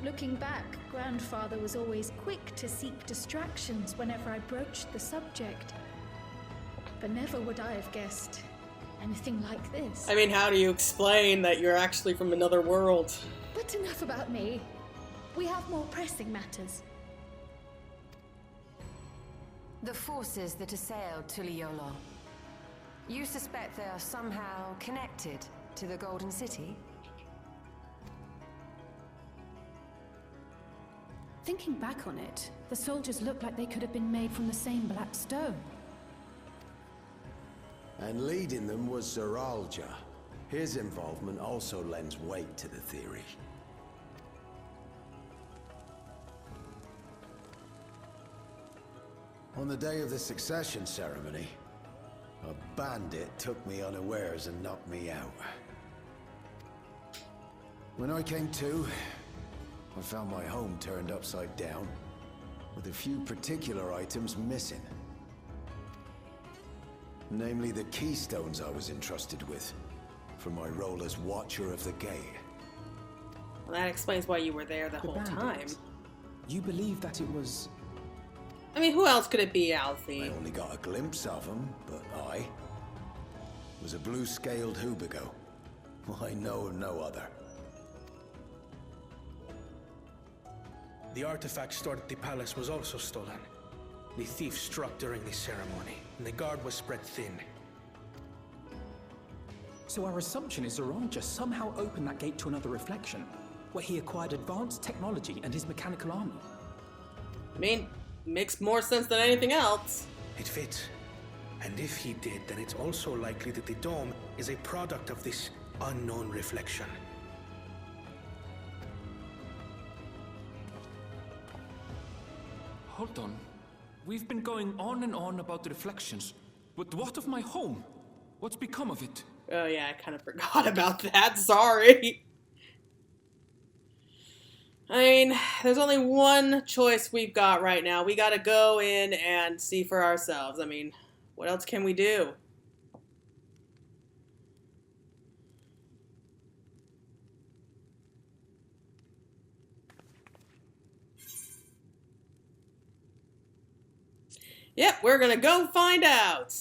Speaker 11: Looking back, Grandfather was always quick to seek distractions whenever I broached the subject. But never would I have guessed anything like this.
Speaker 1: I mean, how do you explain that you're actually from another world?
Speaker 11: But enough about me. We have more pressing matters.
Speaker 12: The forces that assailed Tural. You suspect they are somehow connected to the Golden City?
Speaker 7: Thinking back on it, the soldiers look like they could have been made from the same black stone.
Speaker 14: And leading them was Tural Ja. His involvement also lends weight to the theory. On the day of the succession ceremony, a bandit took me unawares and knocked me out. When I came to, I found my home turned upside down, with a few particular items missing. Namely the keystones I was entrusted with, for my role as Watcher of the Gate.
Speaker 1: Well, that explains why you were there the whole time.
Speaker 13: You believe that it was...
Speaker 1: I mean, who else could it be, Alfie?
Speaker 14: I only got a glimpse of him, but I was a blue-scaled Hubigo. I know of no other.
Speaker 16: The artifact stored at the palace was also stolen. The thief struck during the ceremony, and the guard was spread thin.
Speaker 13: So our assumption is Zoran just somehow opened that gate to another reflection, where he acquired advanced technology and his mechanical army.
Speaker 1: I mean, makes more sense than anything else.
Speaker 16: It fits. And if he did, then it's also likely that the dome is a product of this unknown reflection.
Speaker 5: Hold on. We've been going on and on about the reflections, but what of my home? What's become of it?
Speaker 1: Oh yeah, I kind of forgot about that. Sorry. I mean, there's only one choice we've got right now. We gotta go in and see for ourselves. I mean, what else can we do? Yep, we're gonna go find out.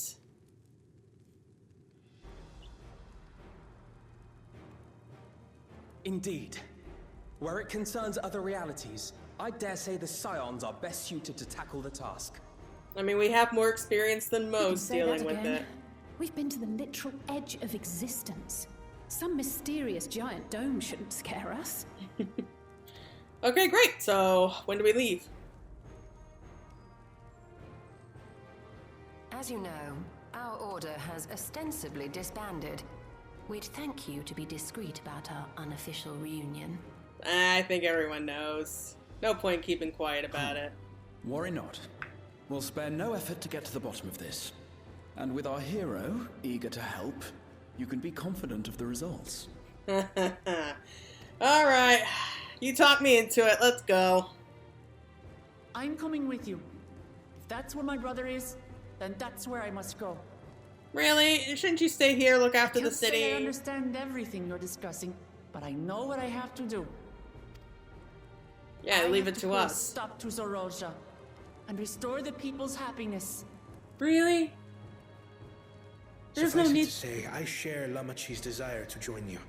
Speaker 13: Indeed. Where it concerns other realities, I dare say the Scions are best suited to tackle the task.
Speaker 1: I mean, we have more experience than
Speaker 7: You can
Speaker 1: most
Speaker 7: say
Speaker 1: dealing
Speaker 7: that
Speaker 1: with
Speaker 7: again.
Speaker 1: it.
Speaker 7: We've been to the literal edge of existence. Some mysterious giant dome shouldn't scare us.
Speaker 1: Okay, great. So, when do we leave?
Speaker 12: As you know, our order has ostensibly disbanded. We'd thank you to be discreet about our unofficial reunion.
Speaker 1: I think everyone knows. No point keeping quiet about it.
Speaker 2: Worry not. We'll spare no effort to get to the bottom of this. And with our hero eager to help, you can be confident of the results.
Speaker 1: Alright. You talked me into it. Let's go.
Speaker 6: I'm coming with you. If that's where my brother is, then that's where I must go.
Speaker 1: Really? Shouldn't you stay here, look after the
Speaker 6: I can't say
Speaker 1: city?
Speaker 6: I understand everything you're discussing, but I know what I have to do.
Speaker 1: Yeah, leave it to
Speaker 6: put a
Speaker 1: us.
Speaker 6: Stop to Gulool Ja and restore the people's happiness.
Speaker 1: Really? There's no
Speaker 16: Suffice it
Speaker 1: need
Speaker 16: to say, I share Lamachi's desire to join you.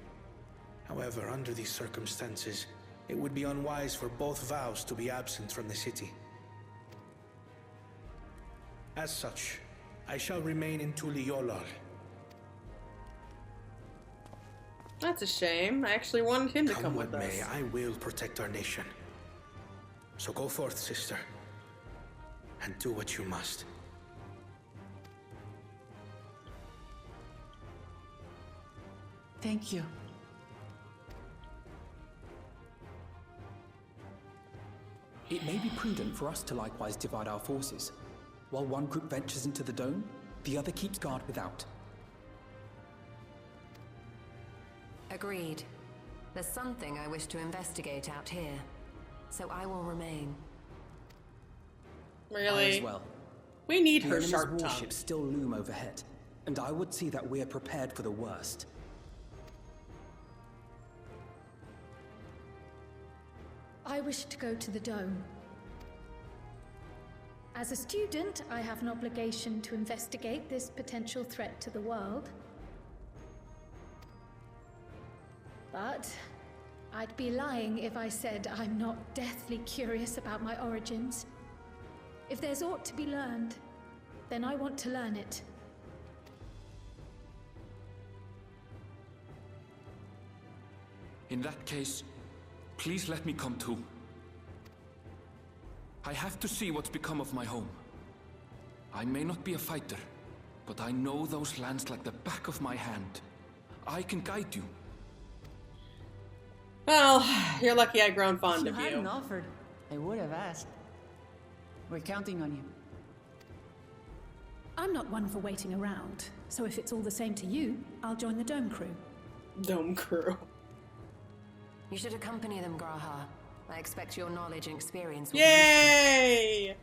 Speaker 16: However, under these circumstances, it would be unwise for both vows to be absent from the city. As such, I shall remain in Tural.
Speaker 1: That's a shame. I actually wanted him to come with
Speaker 16: what
Speaker 1: us.
Speaker 16: may, I will protect our nation. So go forth, sister, and do what you must.
Speaker 6: Thank you.
Speaker 13: It may be prudent for us to likewise divide our forces. While one group ventures into the dome, the other keeps guard without.
Speaker 12: Agreed. There's something I wish to investigate out here, so I will remain.
Speaker 1: Really?
Speaker 13: I as well.
Speaker 1: We need
Speaker 13: The
Speaker 1: her
Speaker 13: enemy's
Speaker 1: sharp tongue.
Speaker 13: warships still loom overhead, and I would see that we are prepared for the worst.
Speaker 11: I wish to go to the dome. As a student, I have an obligation to investigate this potential threat to the world. But I'd be lying if I said I'm not deathly curious about my origins. If there's aught to be learned, then I want to learn it.
Speaker 5: In that case, please let me come too. I have to see what's become of my home. I may not be a fighter, but I know those lands like the back of my hand. I can guide you.
Speaker 1: Well, you're lucky I've grown fond
Speaker 6: If
Speaker 1: of
Speaker 6: you
Speaker 1: you.
Speaker 6: hadn't offered, I would have asked. We're counting on you.
Speaker 7: I'm not one for waiting around, so if it's all the same to you, I'll join the Dome crew.
Speaker 1: Dome crew.
Speaker 12: You should accompany them, Graha. I expect your knowledge and experience will be
Speaker 1: Yay!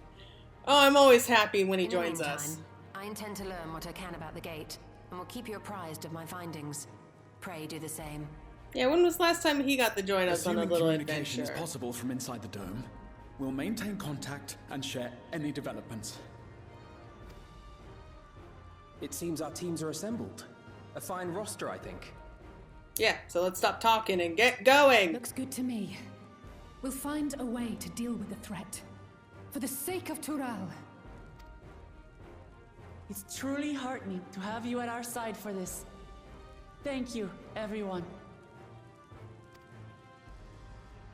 Speaker 1: Oh, I'm always happy when he
Speaker 12: useful. In the
Speaker 1: joins us.
Speaker 12: meantime, I intend to learn what I can about the gate, and will keep you apprised of my findings. Pray do the same.
Speaker 1: Yeah, when was the last time he got to join us on a
Speaker 2: Assuming
Speaker 1: little
Speaker 2: communication
Speaker 1: adventure?
Speaker 2: is possible from inside the dome, we'll maintain contact and share any developments.
Speaker 4: It seems our teams are assembled. A fine roster, I think.
Speaker 1: Yeah, so let's stop talking and get going!
Speaker 7: Looks good to me. We'll find a way to deal with the threat. For the sake of Tural.
Speaker 6: It's truly heartening to have you at our side for this. Thank you, everyone.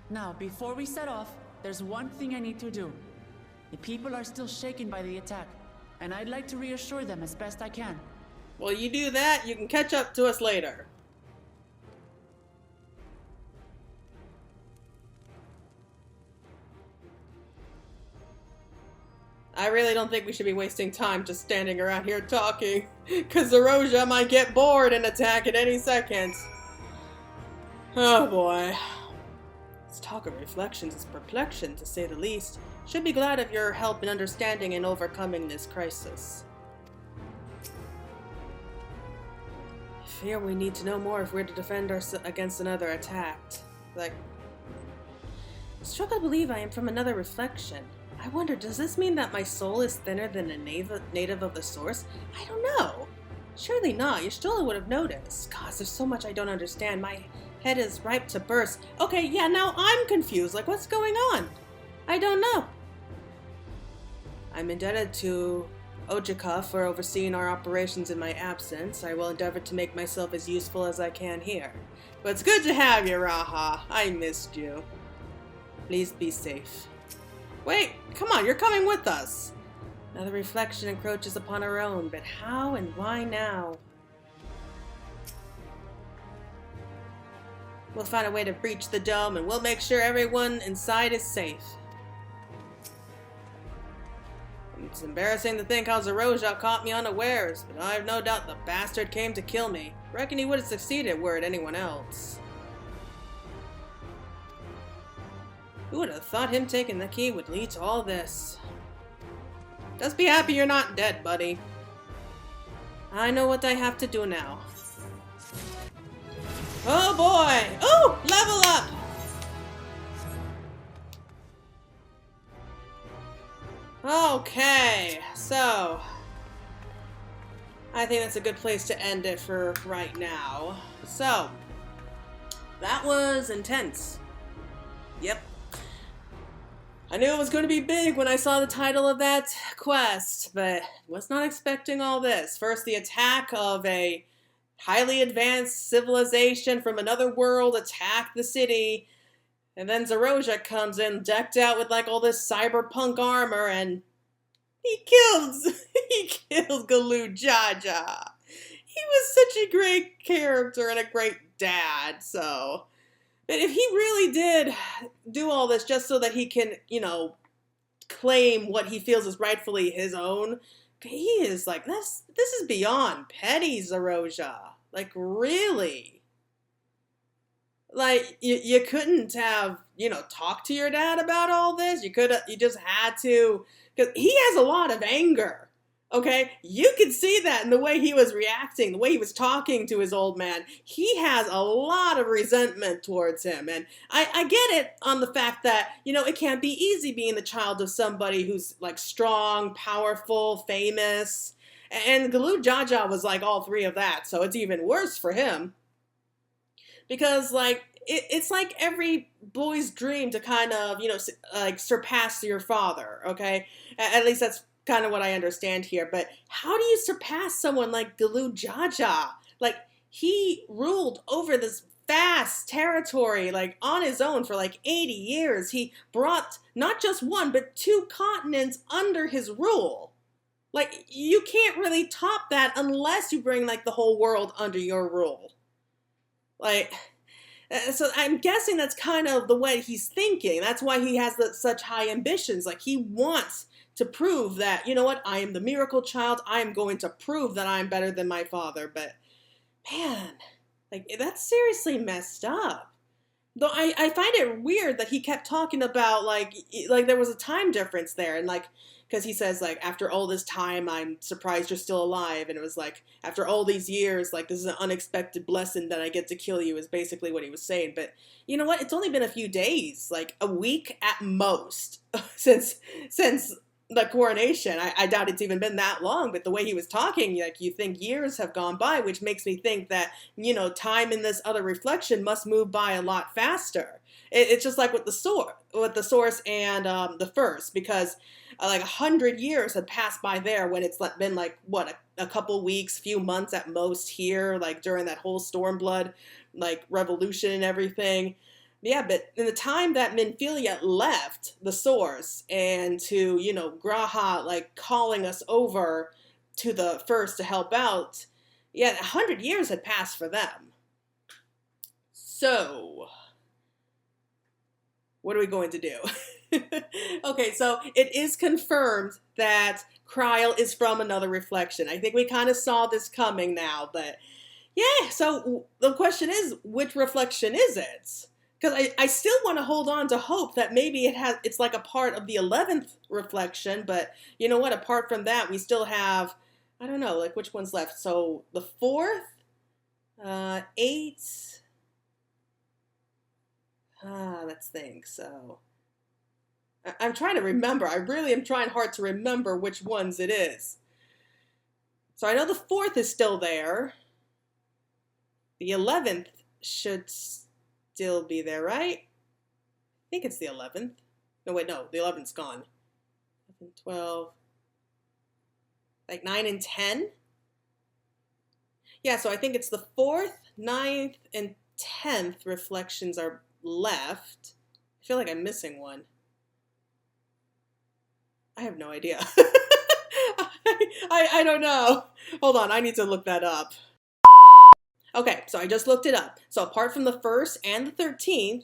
Speaker 6: Now, before we set off, there's one thing I need to do. The people are still shaken by the attack, and I'd like to reassure them as best I can.
Speaker 1: Well, you do that, you can catch up to us later. I really don't think we should be wasting time just standing around here talking, because Gulool Ja might get bored and attack at any second. Oh boy. This talk of reflections is perplexing, to say the least. Should be glad of your help in understanding and overcoming this crisis. I fear we need to know more if we're to defend ourselves against another attack. Like, I struggle to believe I am from another reflection. I wonder, does this mean that my soul is thinner than a native of the source? I don't know. Surely not. You still would have noticed. Gosh, there's so much I don't understand. My head is ripe to burst. Okay, yeah, now I'm confused. Like, what's going on? I don't know. I'm indebted to Ojika for overseeing our operations in my absence. I will endeavor to make myself as useful as I can here. But it's good to have you, Raha. I missed you. Please be safe. Wait, come on, you're coming with us. Another reflection encroaches upon our own, but how and why now? We'll find a way to breach the dome, and we'll make sure everyone inside is safe. It's embarrassing to think how Gulool Ja caught me unawares, but I have no doubt the bastard came to kill me. Reckon he would have succeeded were it anyone else. Who would have thought him taking the key would lead to all this? Just be happy you're not dead, buddy. I know what I have to do now. Oh boy! Oh! Level up! Okay, so I think that's a good place to end it for right now. So, that was intense. Yep. I knew it was going to be big when I saw the title of that quest, but was not expecting all this. First, the attack of a highly advanced civilization from another world attacked the city, and then Zeroja comes in decked out with like all this cyberpunk armor, and he kills Gulool Ja Ja. He was such a great character and a great dad, so... But if he really did do all this just so that he can, you know, claim what he feels is rightfully his own, he is like, this is beyond petty, Zeroja. Like, really? Like, you couldn't have, you know, talked to your dad about all this? You just had to, because he has a lot of anger. Okay, you could see that in the way he was reacting, the way he was talking to his old man. He has a lot of resentment towards him. And I get it on the fact that, you know, it can't be easy being the child of somebody who's like strong, powerful, famous. And Gulool Ja Ja was like all three of that. So it's even worse for him. Because like, it's like every boy's dream to kind of, you know, like surpass your father. Okay, at least that's kind of what I understand here, but how do you surpass someone like Gulool Ja Ja? Like, he ruled over this vast territory, like, on his own for like 80 years. He brought not just one, but 2 continents under his rule. Like, you can't really top that unless you bring, like, the whole world under your rule. Like, so I'm guessing that's kind of the way he's thinking. That's why he has such high ambitions. Like, he wants to prove that, you know what, I am the miracle child. I am going to prove that I'm better than my father. But, man, like, that's seriously messed up. Though I find it weird that he kept talking about, like there was a time difference there. And, like, because he says, like, after all this time, I'm surprised you're still alive. And it was like, after all these years, like, this is an unexpected blessing that I get to kill you is basically what he was saying. But you know what? It's only been a few days, like a week at most, since the coronation. I doubt it's even been that long, but the way he was talking, like, you think years have gone by, which makes me think that, you know, time in this other reflection must move by a lot faster. It's just like with the source and the first, because like 100 years had passed by there when it's been like, what, a couple weeks, few months at most here, like during that whole Stormblood, like, revolution and everything. Yeah, but in the time that Minfilia left the source and to, you know, Graha, like, calling us over to the first to help out, yeah, 100 years had passed for them. So, what are we going to do? Okay, so it is confirmed that Kryl is from another reflection. I think we kind of saw this coming now, but yeah, so the question is, which reflection is it? Because I still want to hold on to hope that maybe it's like a part of the 11th reflection, but you know what? Apart from that, we still have, I don't know, like, which one's left? So the 4th, 8. Let's think. So I'm trying to remember. I really am trying hard to remember which ones it is. So I know the 4th is still there. The 11th should still be there, right? I think it's the 11th. No, wait, no, the 11th's gone. 11, 12, like 9 and 10? Yeah, so I think it's the 4th, 9th, and 10th reflections are left. I feel like I'm missing one. I have no idea. I don't know. Hold on, I need to look that up. Okay, so I just looked it up. So apart from the 1st and the 13th,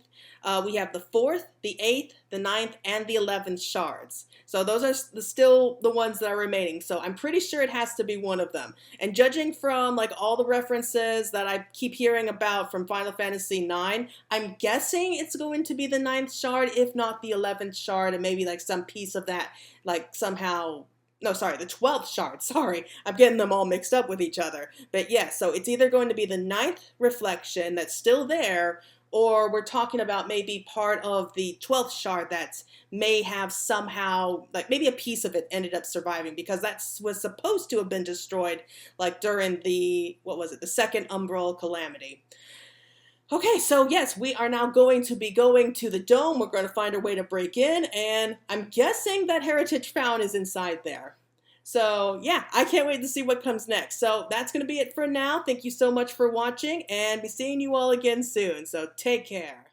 Speaker 1: we have the 4th, the 8th, the 9th, and the 11th shards. So those are still the ones that are remaining. So I'm pretty sure it has to be one of them. And judging from like all the references that I keep hearing about from Final Fantasy IX, I'm guessing it's going to be the 9th shard, if not the 11th shard, and maybe like some piece of that, like somehow... No, sorry, the 12th shard. Sorry, I'm getting them all mixed up with each other. But yeah, so it's either going to be the 9th reflection that's still there, or we're talking about maybe part of the 12th shard that may have somehow, like maybe a piece of it ended up surviving, because that was supposed to have been destroyed like during the, what was it, the second Umbral Calamity. Okay, so yes, we are now going to be going to the dome. We're going to find a way to break in, and I'm guessing that Heritage Fountain is inside there. So yeah, I can't wait to see what comes next. So that's going to be it for now. Thank you so much for watching, and be seeing you all again soon. So take care.